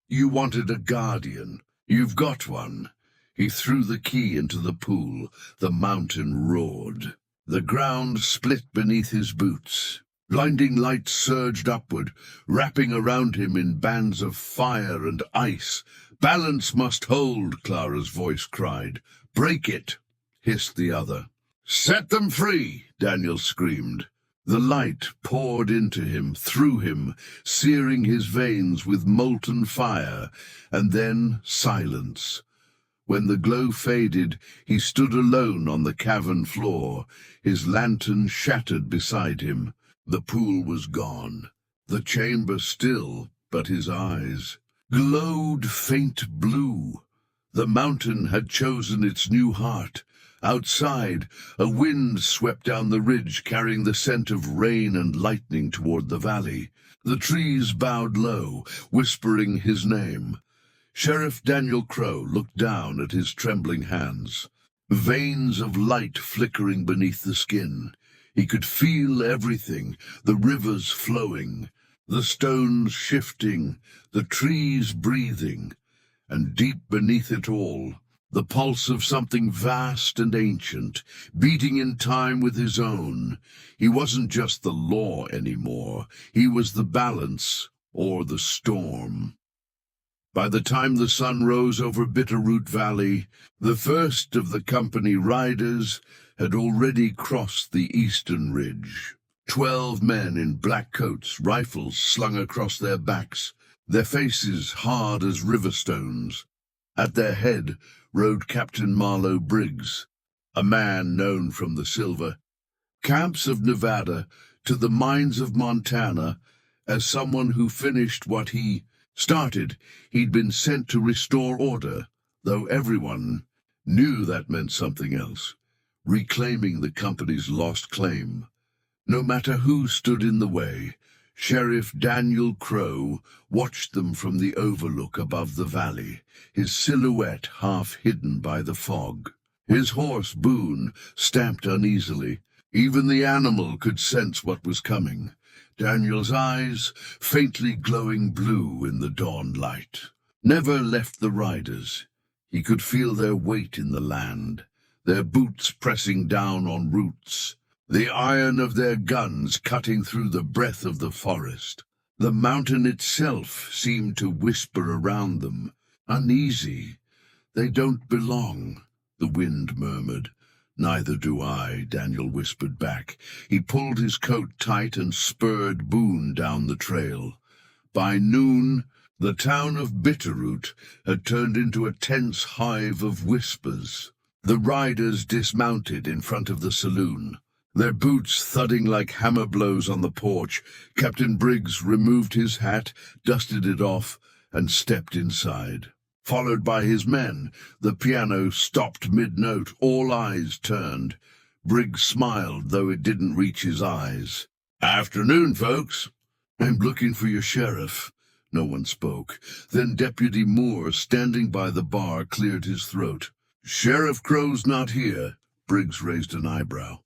"You wanted a guardian. You've got one." He threw the key into the pool. The mountain roared. The ground split beneath his boots. Blinding light surged upward, wrapping around him in bands of fire and ice. "Balance must hold," Clara's voice cried. "Break it," hissed the other. "Set them free," Daniel screamed. The light poured into him, through him, searing his veins with molten fire, and then silence. When the glow faded, he stood alone on the cavern floor, his lantern shattered beside him. The pool was gone, the chamber still, but his eyes glowed faint blue. The mountain had chosen its new heart. Outside, a wind swept down the ridge, carrying the scent of rain and lightning toward the valley. The trees bowed low, whispering his name. Sheriff Daniel Crowe looked down at his trembling hands, veins of light flickering beneath the skin. He could feel everything, the rivers flowing, the stones shifting, the trees breathing, and deep beneath it all, the pulse of something vast and ancient, beating in time with his own. He wasn't just the law anymore. He was the balance, or the storm. By the time the sun rose over Bitterroot Valley, the first of the company riders had already crossed the eastern ridge. 12 men in black coats, rifles slung across their backs, their faces hard as river stones. At their head rode Captain Marlowe Briggs, a man known from the silver camps of Nevada to the mines of Montana. As someone who finished what he started, he'd been sent to restore order, though everyone knew that meant something else, reclaiming the company's lost claim. No matter who stood in the way, Sheriff Daniel Crowe watched them from the overlook above the valley, his silhouette half hidden by the fog. His horse, Boone, stamped uneasily. Even the animal could sense what was coming. Daniel's eyes, faintly glowing blue in the dawn light, never left the riders. He could feel their weight in the land, their boots pressing down on roots, the iron of their guns cutting through the breath of the forest. The mountain itself seemed to whisper around them, uneasy. "They don't belong," the wind murmured. "Neither do I," Daniel whispered back. He pulled his coat tight and spurred Boone down the trail. By noon, the town of Bitterroot had turned into a tense hive of whispers. The riders dismounted in front of the saloon, their boots thudding like hammer blows on the porch. Captain Briggs removed his hat, dusted it off, and stepped inside. Followed by his men, the piano stopped mid-note. All eyes turned. Briggs smiled, though it didn't reach his eyes. "Afternoon, folks." "I'm looking for your sheriff." No one spoke. Then Deputy Moore, standing by the bar, cleared his throat. "Sheriff Crowe's not here." Briggs raised an eyebrow.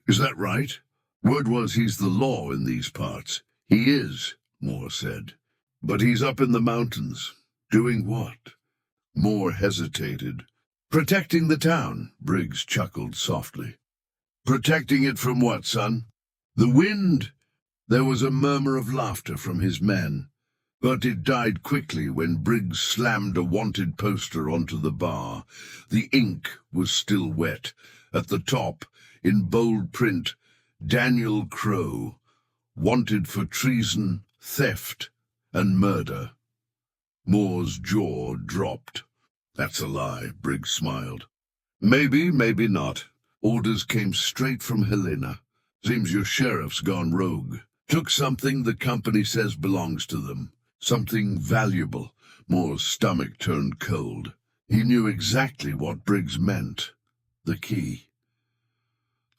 "Is that right? Word was he's the law in these parts." "He is," Moore said. "But he's up in the mountains." "Doing what?" Moore hesitated. "Protecting the town," Briggs chuckled softly. "Protecting it from what, son?" "The wind." There was a murmur of laughter from his men, but it died quickly when Briggs slammed a wanted poster onto the bar. The ink was still wet. At the top, in bold print, Daniel Crowe, wanted for treason, theft, and murder. Moore's jaw dropped. "That's a lie," Briggs smiled. "Maybe, maybe not. Orders came straight from Helena. Seems your sheriff's gone rogue. Took something the company says belongs to them. Something valuable." Moore's stomach turned cold. He knew exactly what Briggs meant. The key.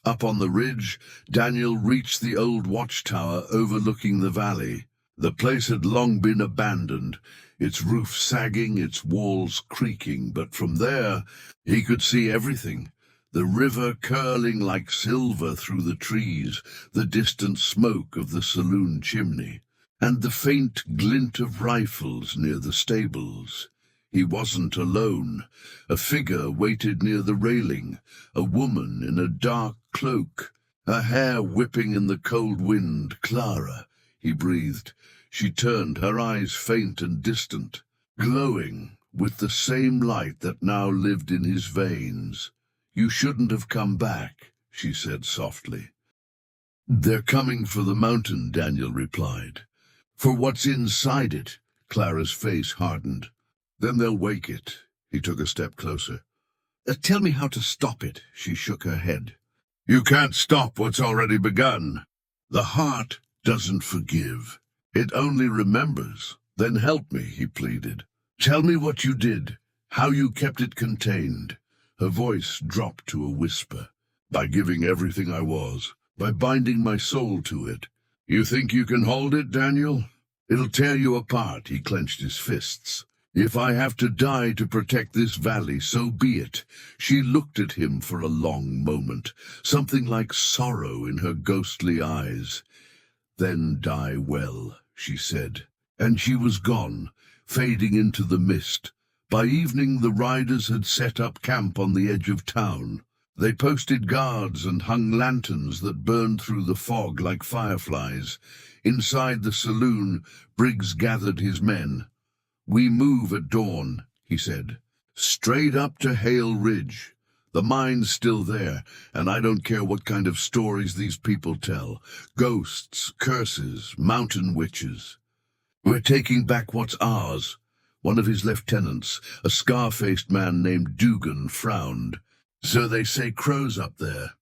Up on the ridge, Daniel reached the old watchtower overlooking the valley. The place had long been abandoned, its roof sagging, its walls creaking, but from there he could see everything. The river curling like silver through the trees, the distant smoke of the saloon chimney, and the faint glint of rifles near the stables. He wasn't alone. A figure waited near the railing, a woman in a dark cloak, her hair whipping in the cold wind. "Clara," he breathed. She turned, her eyes faint and distant, glowing with the same light that now lived in his veins. "You shouldn't have come back," she said softly. "They're coming for the mountain," Daniel replied. "For what's inside it." Clara's face hardened. "Then they'll wake it." He took a step closer. "Tell me how to stop it." She shook her head. "You can't stop what's already begun. The heart doesn't forgive. It only remembers." "Then help me," he pleaded. "Tell me what you did, how you kept it contained." Her voice dropped to a whisper. "By giving everything I was, by binding my soul to it." "You think you can hold it, Daniel?" "It'll tear you apart." He clenched his fists. "If I have to die to protect this valley, so be it." She looked at him for a long moment, something like sorrow in her ghostly eyes. "Then die well," she said, and she was gone, fading into the mist. By evening the riders had set up camp on the edge of town. They posted guards and hung lanterns that burned through the fog like fireflies. Inside the saloon, Briggs gathered his men. "We move at dawn," he said. "Straight up to Hale Ridge. The mine's still there, and I don't care what kind of stories these people tell. Ghosts, curses, mountain witches. We're taking back what's ours." One of his lieutenants, a scar-faced man named Dugan, frowned. "So they say Crowe's up there."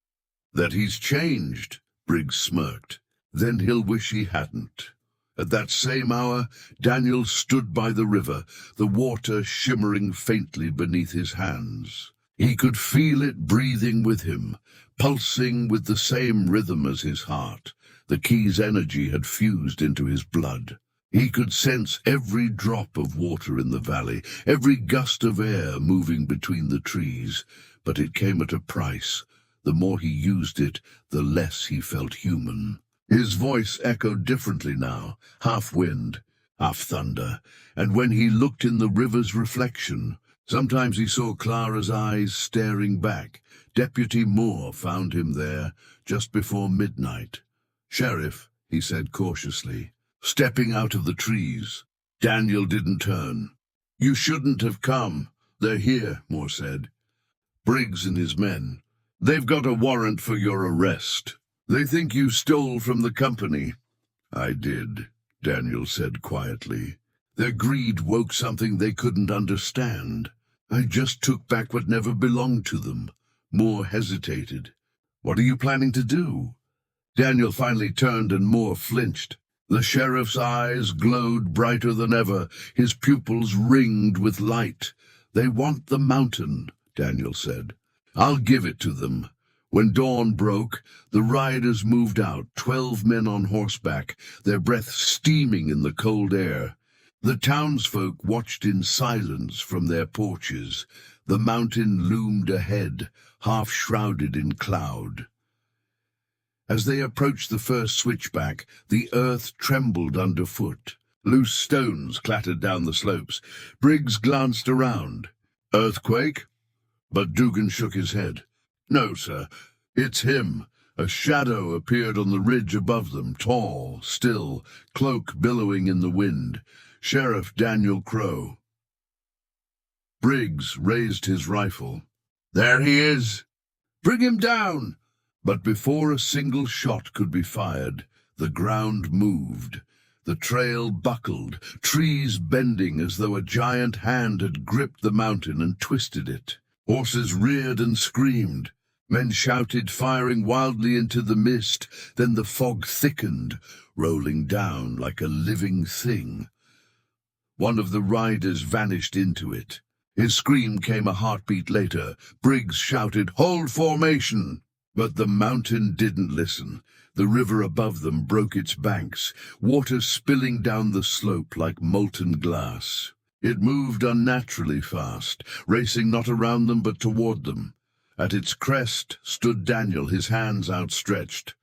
That he's changed, Briggs smirked. Then he'll wish he hadn't. At that same hour, Daniel stood by the river, the water shimmering faintly beneath his hands. He could feel it breathing with him, pulsing with the same rhythm as his heart. The key's energy had fused into his blood. He could sense every drop of water in the valley, every gust of air moving between the trees, but it came at a price. The more he used it, the less he felt human. His voice echoed differently now, half wind, half thunder, and when he looked in the river's reflection, sometimes he saw Clara's eyes staring back. Deputy Moore found him there just before midnight. "Sheriff," he said cautiously, stepping out of the trees. Daniel didn't turn. "You shouldn't have come. They're here," Moore said. "Briggs and his men. They've got a warrant for your arrest. They think you stole from the company." "I did," Daniel said quietly. Their greed woke something they couldn't understand. "I just took back what never belonged to them." Moore hesitated. "What are you planning to do?" Daniel finally turned and Moore flinched. The sheriff's eyes glowed brighter than ever, his pupils ringed with light. "They want the mountain," Daniel said. "I'll give it to them." When dawn broke, the riders moved out, 12 men on horseback, their breath steaming in the cold air. The townsfolk watched in silence from their porches. The mountain loomed ahead, half shrouded in cloud. As they approached the first switchback, the earth trembled underfoot. Loose stones clattered down the slopes. Briggs glanced around. "Earthquake?" But Dugan shook his head. "No, sir. It's him." A shadow appeared on the ridge above them, tall, still, cloak billowing in the wind. Sheriff Daniel Crowe. Briggs raised his rifle. "There he is." "Bring him down!" But before a single shot could be fired, the ground moved. The trail buckled, trees bending as though a giant hand had gripped the mountain and twisted it. Horses reared and screamed. Men shouted, firing wildly into the mist. Then the fog thickened, rolling down like a living thing. One of the riders vanished into it. His scream came a heartbeat later. Briggs shouted, "Hold formation!" But the mountain didn't listen. The river above them broke its banks, water spilling down the slope like molten glass. It moved unnaturally fast, racing not around them but toward them. At its crest stood Daniel, his hands outstretched.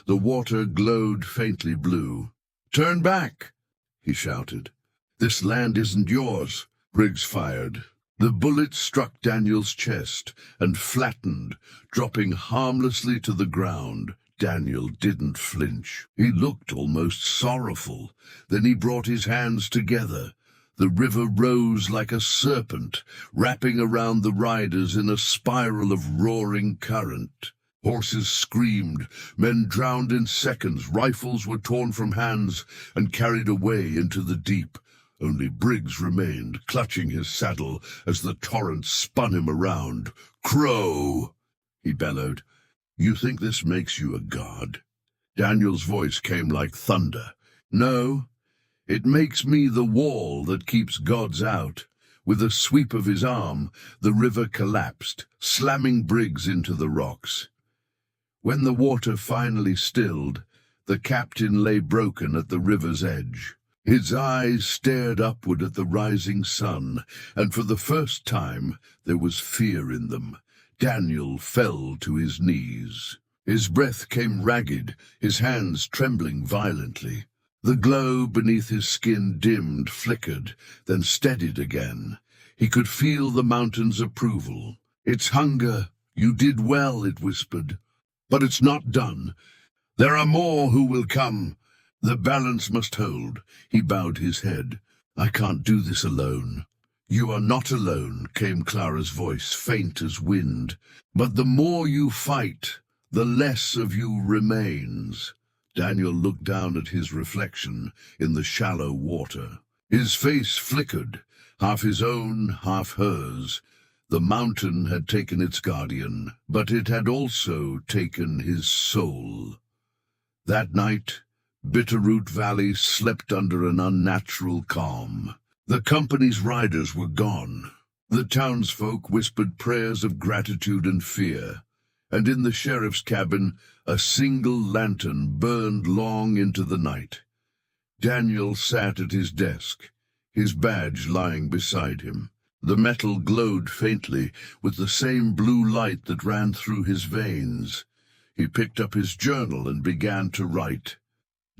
The water glowed faintly blue. "Turn back!" he shouted. "This land isn't yours." Briggs fired. The bullet struck Daniel's chest and flattened, dropping harmlessly to the ground. Daniel didn't flinch. He looked almost sorrowful. Then he brought his hands together. The river rose like a serpent, wrapping around the riders in a spiral of roaring current. Horses screamed, men drowned in seconds, rifles were torn from hands and carried away into the deep. Only Briggs remained, clutching his saddle as the torrent spun him around. "Crowe!" he bellowed. "You think this makes you a god?" Daniel's voice came like thunder. "No, it makes me the wall that keeps gods out." With a sweep of his arm, the river collapsed, slamming Briggs into the rocks. When the water finally stilled, the captain lay broken at the river's edge. His eyes stared upward at the rising sun, and for the first time there was fear in them. Daniel fell to his knees. His breath came ragged, his hands trembling violently. The glow beneath his skin dimmed, flickered, then steadied again. He could feel the mountain's approval. "It's hunger. You did well," it whispered. "But it's not done. There are more who will come. The balance must hold." He bowed his head. "I can't do this alone." "You are not alone," came Clara's voice, faint as wind. "But the more you fight, the less of you remains." Daniel looked down at his reflection in the shallow water. His face flickered, half his own, half hers. The mountain had taken its guardian, but it had also taken his soul. That night, Bitterroot Valley slept under an unnatural calm. The company's riders were gone. The townsfolk whispered prayers of gratitude and fear, and in the sheriff's cabin, a single lantern burned long into the night. Daniel sat at his desk, his badge lying beside him. The metal glowed faintly with the same blue light that ran through his veins. He picked up his journal and began to write.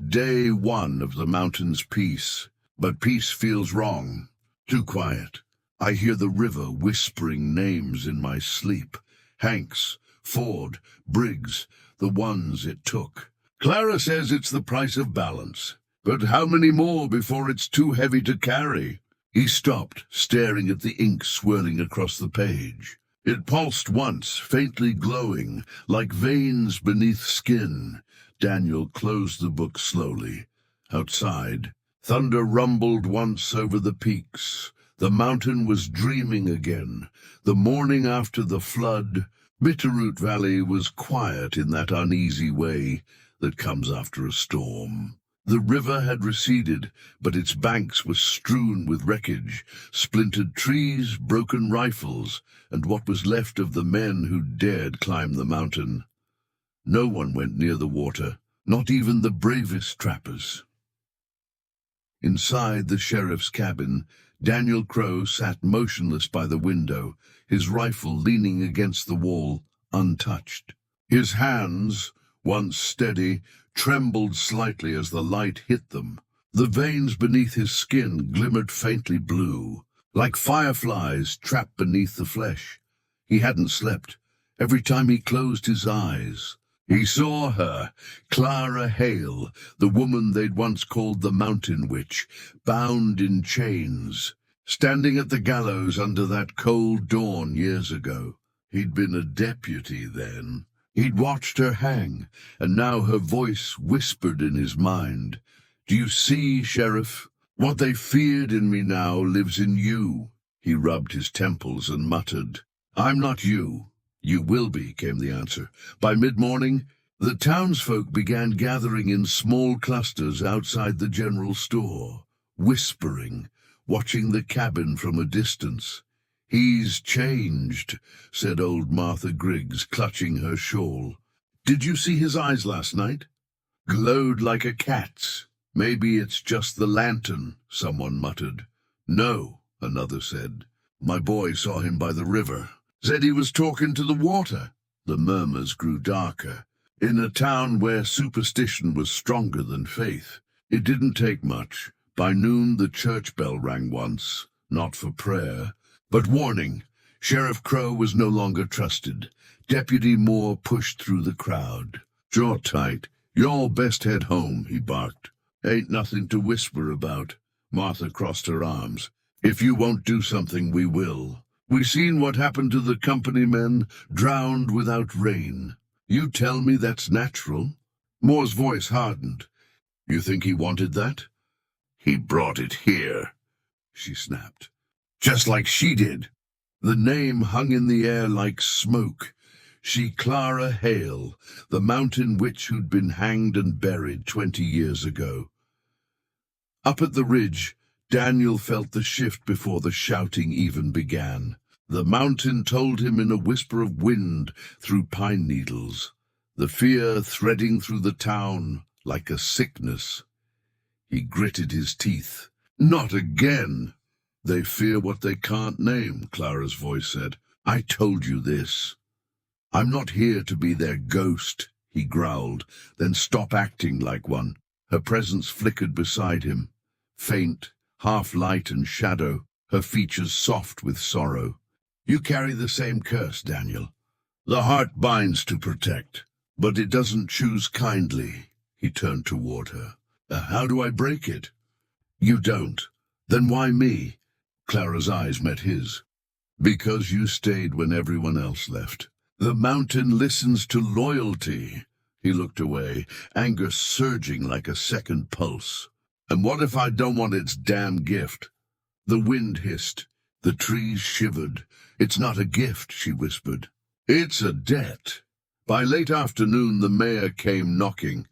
Day 1 of the mountain's peace, but peace feels wrong. Too quiet. I hear the river whispering names in my sleep. Hanks, Ford, Briggs, the ones it took. Clara says it's the price of balance. But how many more before it's too heavy to carry? He stopped, staring at the ink swirling across the page. It pulsed once, faintly glowing, like veins beneath skin. Daniel closed the book slowly. Outside, thunder rumbled once over the peaks. The mountain was dreaming again. The morning after the flood, Bitterroot Valley was quiet in that uneasy way that comes after a storm. The river had receded, but its banks were strewn with wreckage, splintered trees, broken rifles, and what was left of the men who dared climb the mountain. No one went near the water, not even the bravest trappers. Inside the sheriff's cabin, Daniel Crowe sat motionless by the window, his rifle leaning against the wall, untouched. His hands, once steady, trembled slightly as the light hit them. The veins beneath his skin glimmered faintly blue, like fireflies trapped beneath the flesh. He hadn't slept. Every time he closed his eyes, he saw her, Clara Hale, the woman they'd once called the Mountain Witch, bound in chains, standing at the gallows under that cold dawn years ago. He'd been a deputy then. He'd watched her hang, and now her voice whispered in his mind. Do you see, Sheriff? What they feared in me now lives in you. He rubbed his temples and muttered, I'm not you. You will be, came the answer. By mid-morning, the townsfolk began gathering in small clusters outside the general store, whispering, watching the cabin from a distance. He's changed, said old Martha Griggs, clutching her shawl. Did you see his eyes last night? Glowed like a cat's. Maybe it's just the lantern, someone muttered. No, another said. My boy saw him by the river. Said he was talking to the water. The murmurs grew darker. In a town where superstition was stronger than faith, it didn't take much. By noon the church bell rang once, not for prayer, but warning. Sheriff Crowe was no longer trusted. Deputy Moore pushed through the crowd. Jaw tight. Y'all best head home, he barked. Ain't nothing to whisper about. Martha crossed her arms. If you won't do something, we will. We seen what happened to the company men, drowned without rain. You tell me that's natural? Moore's voice hardened. You think he wanted that? He brought it here, she snapped. Just like she did. The name hung in the air like smoke. She, Clara Hale, the mountain witch who'd been hanged and buried 20 years ago. Up at the ridge, Daniel felt the shift before the shouting even began. The mountain told him in a whisper of wind through pine needles, the fear threading through the town like a sickness. He gritted his teeth. Not again! They fear what they can't name, Clara's voice said. I told you this. I'm not here to be their ghost, he growled, then stop acting like one. Her presence flickered beside him, faint, half light and shadow, her features soft with sorrow. You carry the same curse, Daniel. The heart binds to protect, but it doesn't choose kindly. He turned toward her. How do I break it? You don't. Then why me? Clara's eyes met his. Because you stayed when everyone else left. The mountain listens to loyalty. He looked away, anger surging like a second pulse. And what if I don't want its damn gift? The wind hissed. The trees shivered. "It's not a gift," she whispered. "It's a debt." By late afternoon, the mayor came knocking.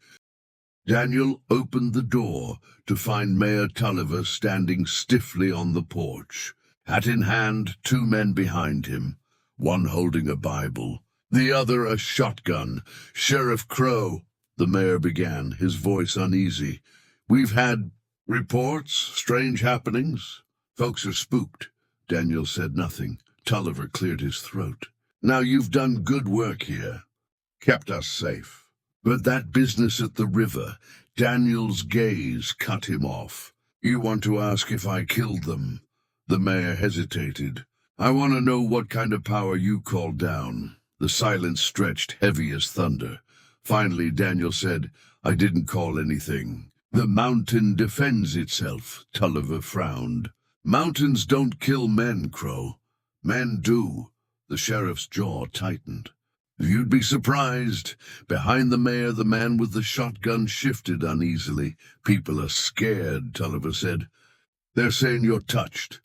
Daniel opened the door to find Mayor Tulliver standing stiffly on the porch. Hat in hand, two men behind him, one holding a Bible, the other a shotgun. "Sheriff Crowe," the mayor began, his voice uneasy. "We've had reports, strange happenings. Folks are spooked." Daniel said nothing. Tulliver cleared his throat. "Now you've done good work here, kept us safe. But that business at the river," Daniel's gaze cut him off. "You want to ask if I killed them?" The mayor hesitated. "I want to know what kind of power you called down." The silence stretched heavy as thunder. Finally, Daniel said, "I didn't call anything. The mountain defends itself." Tulliver frowned. "Mountains don't kill men, Crowe. Men do." The sheriff's jaw tightened. "You'd be surprised." Behind the mayor, the man with the shotgun shifted uneasily. "People are scared," Tulliver said. "They're saying you're touched.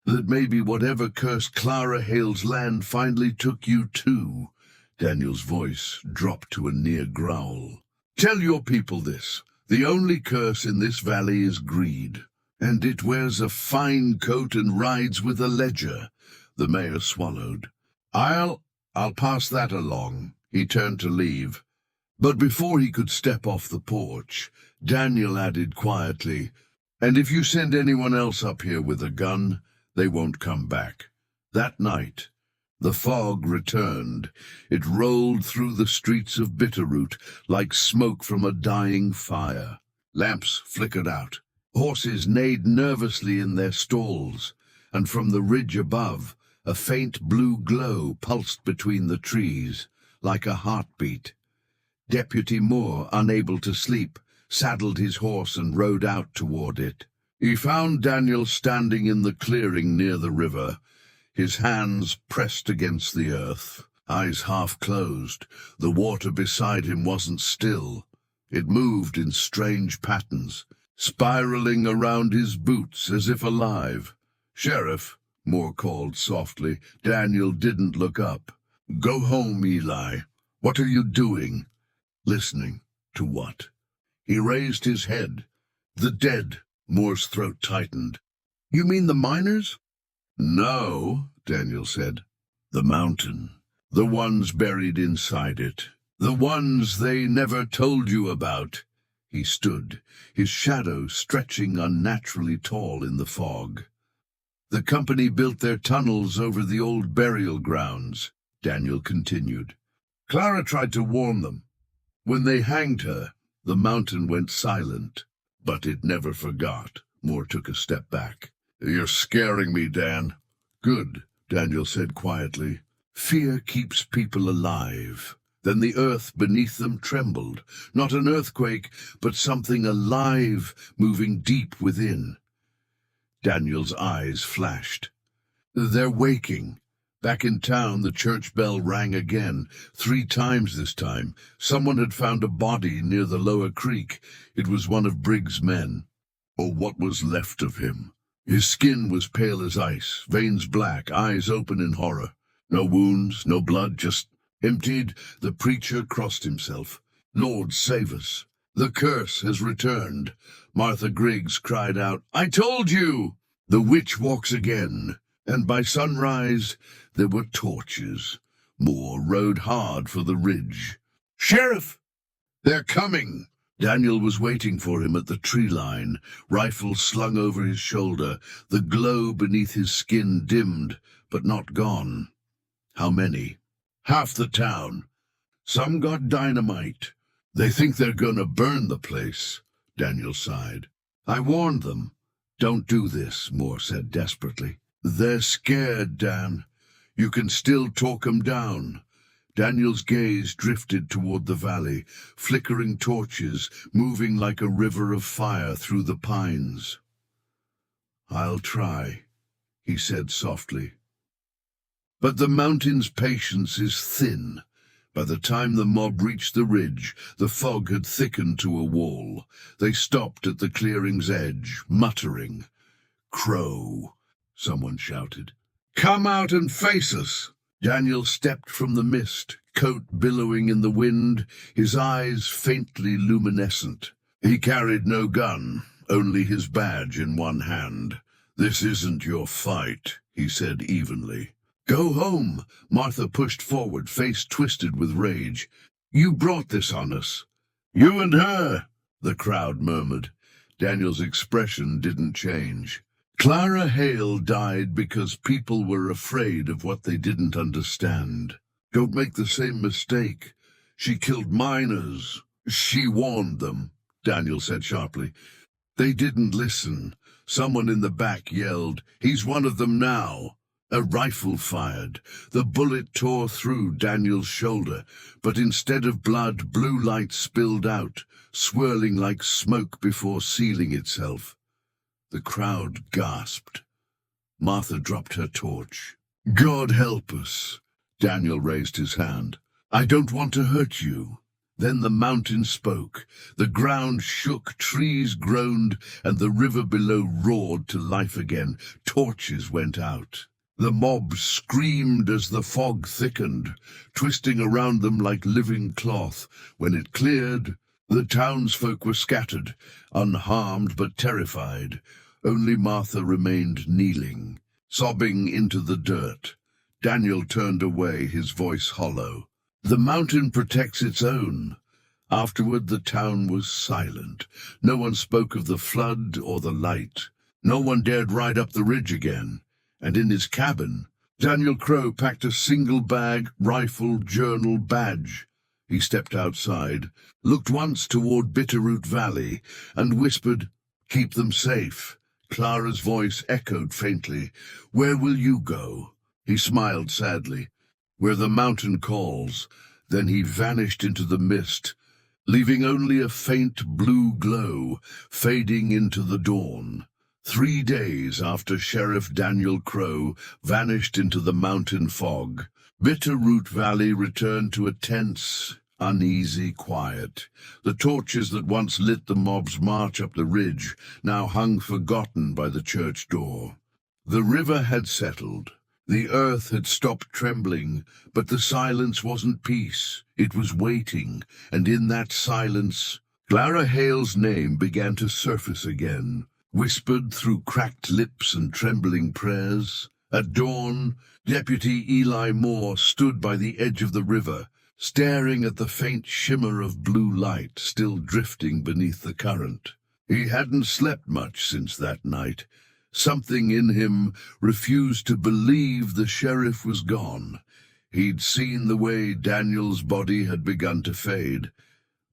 That maybe whatever cursed Clara Hale's land finally took you too." Daniel's voice dropped to a near growl. "Tell your people this. The only curse in this valley is greed, and it wears a fine coat and rides with a ledger." The mayor swallowed. I'll pass that along." He turned to leave. But before he could step off the porch, Daniel added quietly, "And if you send anyone else up here with a gun, they won't come back." That night, the fog returned. It rolled through the streets of Bitterroot like smoke from a dying fire. Lamps flickered out. Horses neighed nervously in their stalls, and from the ridge above, a faint blue glow pulsed between the trees, like a heartbeat. Deputy Moore, unable to sleep, saddled his horse and rode out toward it. He found Daniel standing in the clearing near the river, his hands pressed against the earth, eyes half closed. The water beside him wasn't still. It moved in strange patterns, spiraling around his boots as if alive. "Sheriff," Moore called softly. Daniel didn't look up. "Go home, Eli. What are you doing?" "Listening." "To what?" He raised his head. "The dead." Moore's throat tightened. "You mean the miners?" "No," Daniel said. "The mountain. The ones buried inside it. The ones they never told you about." He stood, his shadow stretching unnaturally tall in the fog. "The company built their tunnels over the old burial grounds," Daniel continued. "Clara tried to warn them. When they hanged her, the mountain went silent, but it never forgot." Moore took a step back. "You're scaring me, Dan." "Good," Daniel said quietly. "Fear keeps people alive." Then the earth beneath them trembled. Not an earthquake, but something alive moving deep within. Daniel's eyes flashed. "They're waking." Back in town, the church bell rang again, 3 times this time. Someone had found a body near the lower creek. It was one of Briggs' men, or what was left of him. His skin was pale as ice, veins black, eyes open in horror. No wounds, no blood, just emptied. The preacher crossed himself. "Lord, save us. The curse has returned." Martha Griggs cried out, "I told you!" The witch walks again, and by sunrise there were torches. Moore rode hard for the ridge. "Sheriff! They're coming!" Daniel was waiting for him at the tree line, rifle slung over his shoulder. The glow beneath his skin dimmed, but not gone. "How many?" "Half the town. Some got dynamite. They think they're gonna burn the place." Daniel sighed. "I warned them." "Don't do this," Moore said desperately. "They're scared, Dan. You can still talk 'em down." Daniel's gaze drifted toward the valley, flickering torches, moving like a river of fire through the pines. "I'll try," he said softly. But the mountain's patience is thin. By the time the mob reached the ridge, the fog had thickened to a wall. They stopped at the clearing's edge, muttering. "Crowe." someone shouted. "Come out and face us!" Daniel stepped from the mist, coat billowing in the wind, his eyes faintly luminescent. He carried no gun, only his badge in one hand. "This isn't your fight," he said evenly. "Go home," Martha pushed forward, face twisted with rage. "You brought this on us." "You and her," the crowd murmured. Daniel's expression didn't change. Clara Hale died because people were afraid of what they didn't understand. "Don't make the same mistake. She killed miners. She warned them," Daniel said sharply. They didn't listen. Someone in the back yelled, "He's one of them now." A rifle fired. The bullet tore through Daniel's shoulder, but instead of blood, blue light spilled out, swirling like smoke before sealing itself. The crowd gasped. Martha dropped her torch. "God help us." Daniel raised his hand. "I don't want to hurt you." Then the mountain spoke. The ground shook, trees groaned, and the river below roared to life again. Torches went out. The mob screamed as the fog thickened, twisting around them like living cloth. When it cleared, the townsfolk were scattered, unharmed but terrified. Only Martha remained kneeling, sobbing into the dirt. Daniel turned away, his voice hollow. "The mountain protects its own." Afterward, the town was silent. No one spoke of the flood or the light. No one dared ride up the ridge again. And in his cabin, Daniel Crowe packed a single bag, rifle, journal, badge. He stepped outside, looked once toward Bitterroot Valley, and whispered, "Keep them safe." Clara's voice echoed faintly. "Where will you go?" He smiled sadly. "Where the mountain calls." Then he vanished into the mist, leaving only a faint blue glow fading into the dawn. 3 days after Sheriff Daniel Crowe vanished into the mountain fog, Bitterroot Valley returned to a tense, uneasy quiet. The torches that once lit the mob's march up the ridge now hung forgotten by the church door. The river had settled. The earth had stopped trembling, but the silence wasn't peace. It was waiting, and in that silence, Clara Hale's name began to surface again, whispered through cracked lips and trembling prayers. At dawn, Deputy Eli Moore stood by the edge of the river, staring at the faint shimmer of blue light still drifting beneath the current. He hadn't slept much since that night. Something in him refused to believe the sheriff was gone. He'd seen the way Daniel's body had begun to fade,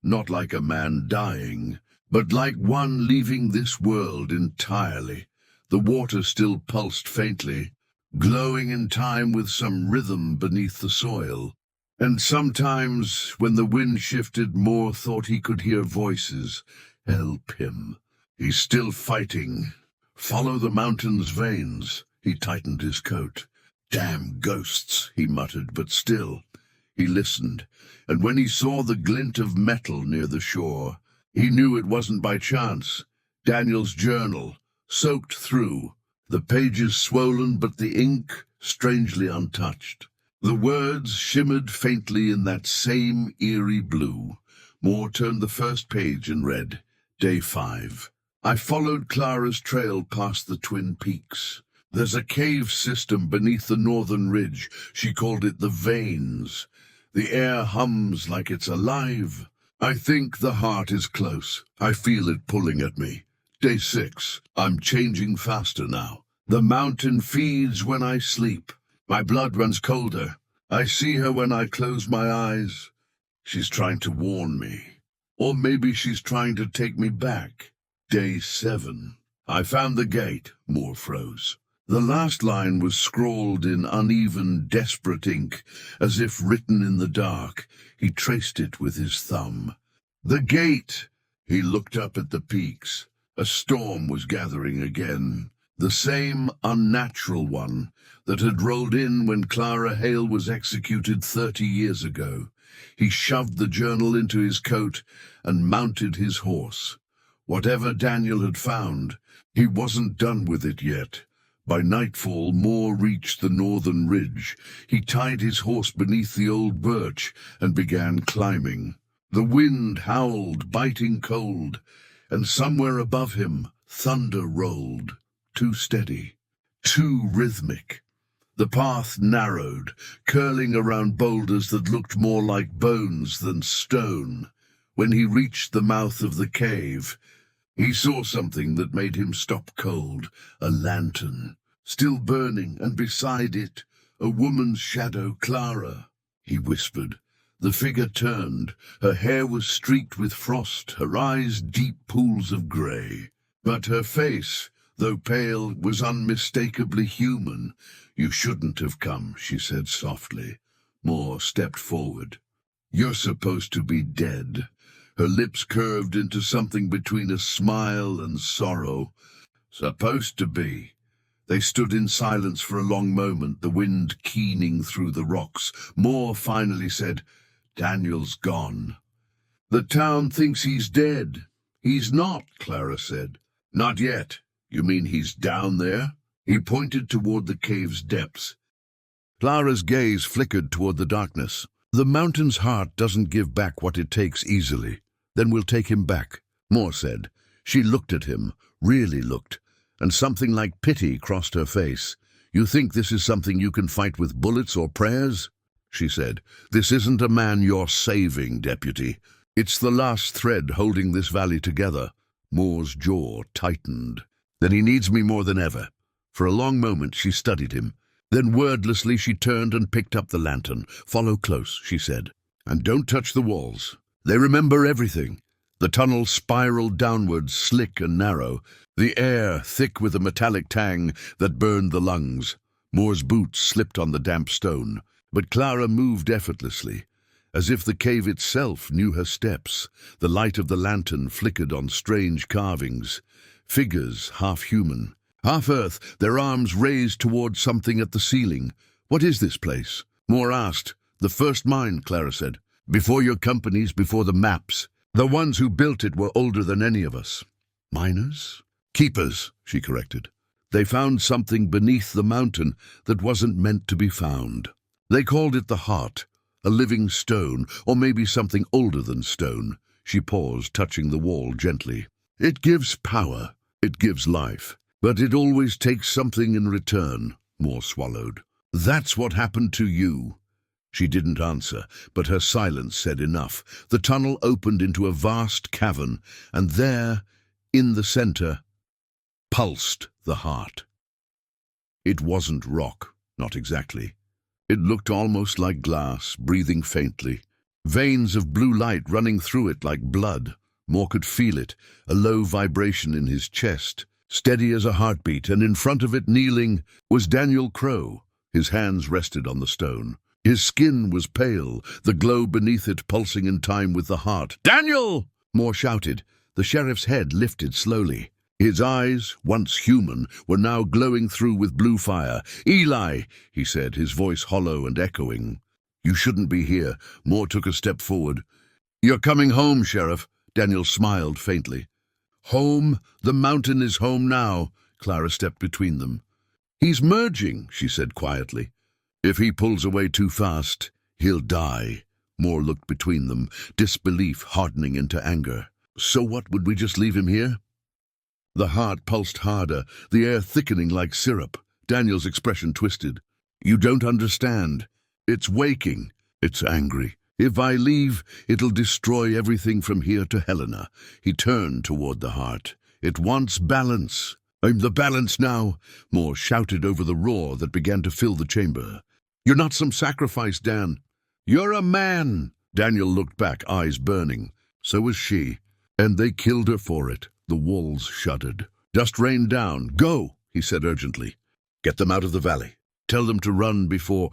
not like a man dying, but like one leaving this world entirely. The water still pulsed faintly, glowing in time with some rhythm beneath the soil. And sometimes, when the wind shifted, Moore thought he could hear voices. Help him. He's still fighting. Follow the mountain's veins. He tightened his coat. Damn ghosts, he muttered, but still. He listened, and when he saw the glint of metal near the shore, he knew it wasn't by chance. Daniel's journal, soaked through, the pages swollen but the ink strangely untouched. The words shimmered faintly in that same eerie blue. Moore turned the first page and read, Day 5. I followed Clara's trail past the Twin Peaks. There's a cave system beneath the northern ridge. She called it the Veins. The air hums like it's alive. I think the heart is close. I feel it pulling at me. Day 6. I'm changing faster now. The mountain feeds when I sleep. My blood runs colder. I see her when I close my eyes. She's trying to warn me. Or maybe she's trying to take me back. Day 7. I found the gate. Moore froze. The last line was scrawled in uneven, desperate ink, as if written in the dark. He traced it with his thumb. The gate! He looked up at the peaks. A storm was gathering again. The same unnatural one that had rolled in when Clara Hale was executed 30 years ago. He shoved the journal into his coat and mounted his horse. Whatever Daniel had found, he wasn't done with it yet. By nightfall, Moore reached the northern ridge. He tied his horse beneath the old birch and began climbing. The wind howled, biting cold, and somewhere above him, thunder rolled. Too steady, too rhythmic. The path narrowed, curling around boulders that looked more like bones than stone. When he reached the mouth of the cave, he saw something that made him stop cold. A lantern, still burning, and beside it, a woman's shadow. "Clara," he whispered. The figure turned. Her hair was streaked with frost, her eyes deep pools of grey. But her face, though pale, was unmistakably human. "You shouldn't have come," she said softly. Moore stepped forward. "You're supposed to be dead." Her lips curved into something between a smile and sorrow. "Supposed to be." They stood in silence for a long moment, the wind keening through the rocks. Moore finally said, "Daniel's gone." "The town thinks he's dead." "He's not," Clara said. "Not yet." "You mean he's down there?" He pointed toward the cave's depths. Clara's gaze flickered toward the darkness. "The mountain's heart doesn't give back what it takes easily." "Then we'll take him back," Moore said. She looked at him, really looked, and something like pity crossed her face. "You think this is something you can fight with bullets or prayers?" she said. "This isn't a man you're saving, Deputy. It's the last thread holding this valley together." Moore's jaw tightened. "Then he needs me more than ever." For a long moment she studied him. Then wordlessly she turned and picked up the lantern. "Follow close," she said. "And don't touch the walls. They remember everything." The tunnel spiraled downwards, slick and narrow, the air thick with a metallic tang that burned the lungs. Moore's boots slipped on the damp stone, but Clara moved effortlessly, as if the cave itself knew her steps. The light of the lantern flickered on strange carvings, figures half human, half earth, their arms raised toward something at the ceiling. "What is this place?" Moore asked. "The first mine," Clara said. "Before your companies, before the maps. The ones who built it were older than any of us." "Miners?" "Keepers," she corrected. "They found something beneath the mountain that wasn't meant to be found. They called it the heart, a living stone, or maybe something older than stone." She paused, touching the wall gently. "It gives power, it gives life. But it always takes something in return," Moore swallowed. "That's what happened to you." She didn't answer, but her silence said enough. The tunnel opened into a vast cavern, and there, in the center, pulsed the heart. It wasn't rock, not exactly. It looked almost like glass, breathing faintly. Veins of blue light running through it like blood. Moore could feel it, a low vibration in his chest, steady as a heartbeat, and in front of it, kneeling, was Daniel Crowe. His hands rested on the stone. His skin was pale, the glow beneath it pulsing in time with the heart. "Daniel!" Moore shouted. The sheriff's head lifted slowly. His eyes, once human, were now glowing through with blue fire. "Eli," he said, his voice hollow and echoing. "You shouldn't be here." Moore took a step forward. "You're coming home, Sheriff." Daniel smiled faintly. "Home? The mountain is home now." Clara stepped between them. "He's merging," she said quietly. "If he pulls away too fast, he'll die." Moore looked between them, disbelief hardening into anger. "So what, would we just leave him here?" The heart pulsed harder, the air thickening like syrup. Daniel's expression twisted. "You don't understand. It's waking. It's angry. If I leave, it'll destroy everything from here to Helena." He turned toward the heart. "It wants balance." "I'm the balance now," Moore shouted over the roar that began to fill the chamber. "You're not some sacrifice, Dan. You're a man." Daniel looked back, eyes burning. So was she. "And they killed her for it." The walls shuddered. "Dust rained down. Go," he said urgently. "Get them out of the valley. Tell them to run before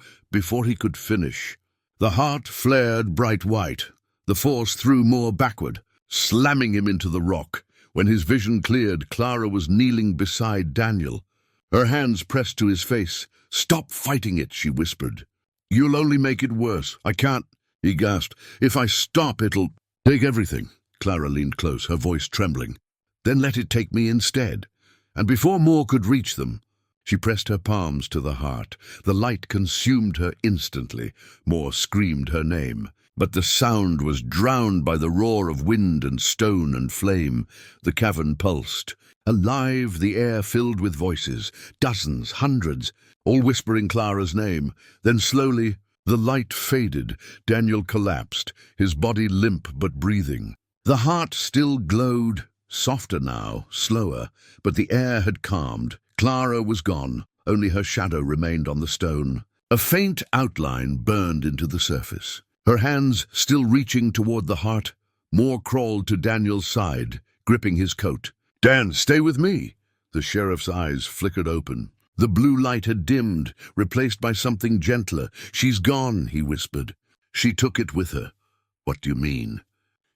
he could finish." The heart flared bright white. The force threw Moore backward, slamming him into the rock. When his vision cleared, Clara was kneeling beside Daniel, her hands pressed to his face. "Stop fighting it," she whispered. "You'll only make it worse." "I can't," he gasped. "If I stop, it'll take everything." Clara leaned close, her voice trembling. "Then let it take me instead." And before Moore could reach them, She pressed her palms to the heart. The light consumed her instantly. More screamed her name. But the sound was drowned by the roar of wind and stone and flame. The cavern pulsed. Alive, the air filled with voices, dozens, hundreds, all whispering Clara's name. Then slowly, the light faded. Daniel collapsed, his body limp but breathing. The heart still glowed, softer now, slower, but the air had calmed. Clara was gone. Only her shadow remained on the stone. A faint outline burned into the surface. Her hands still reaching toward the heart, more crawled to Daniel's side, gripping his coat. "Dan, stay with me!" The sheriff's eyes flickered open. The blue light had dimmed, replaced by something gentler. "She's gone," he whispered. She took it with her. "What do you mean?"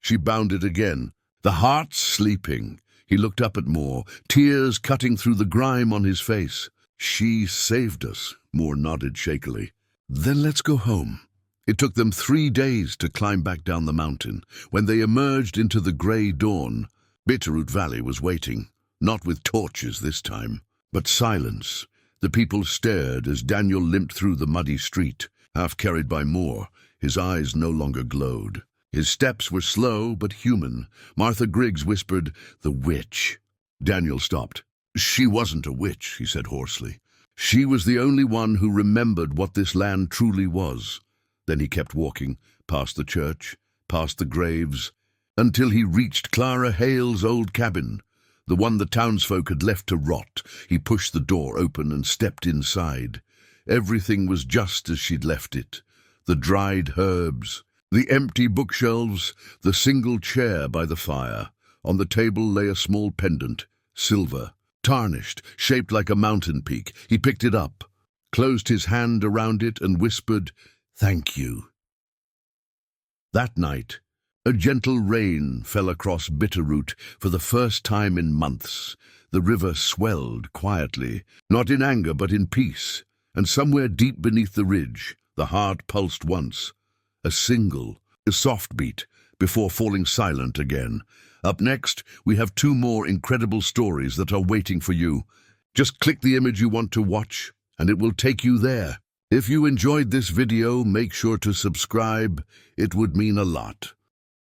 She bound it again. "The heart's sleeping." He looked up at Moore, tears cutting through the grime on his face. "She saved us," Moore nodded shakily. "Then let's go home." It took them 3 days to climb back down the mountain. When they emerged into the grey dawn, Bitterroot Valley was waiting, not with torches this time, but silence. The people stared as Daniel limped through the muddy street, half carried by Moore. His eyes no longer glowed. His steps were slow but human. Martha Griggs whispered, "The witch." Daniel stopped. "She wasn't a witch," he said hoarsely. "She was the only one who remembered what this land truly was." Then he kept walking, past the church, past the graves, until he reached Clara Hale's old cabin, the one the townsfolk had left to rot. He pushed the door open and stepped inside. Everything was just as she'd left it. The dried herbs, the empty bookshelves, the single chair by the fire. On the table lay a small pendant, silver, tarnished, shaped like a mountain peak. He picked it up, closed his hand around it, and whispered, "Thank you." That night, a gentle rain fell across Bitterroot for the first time in months. The river swelled quietly, not in anger but in peace, and somewhere deep beneath the ridge, the heart pulsed once, a soft beat, before falling silent again. Up next, we have 2 more incredible stories that are waiting for you. Just click the image you want to watch, and it will take you there. If you enjoyed this video, make sure to subscribe. It would mean a lot.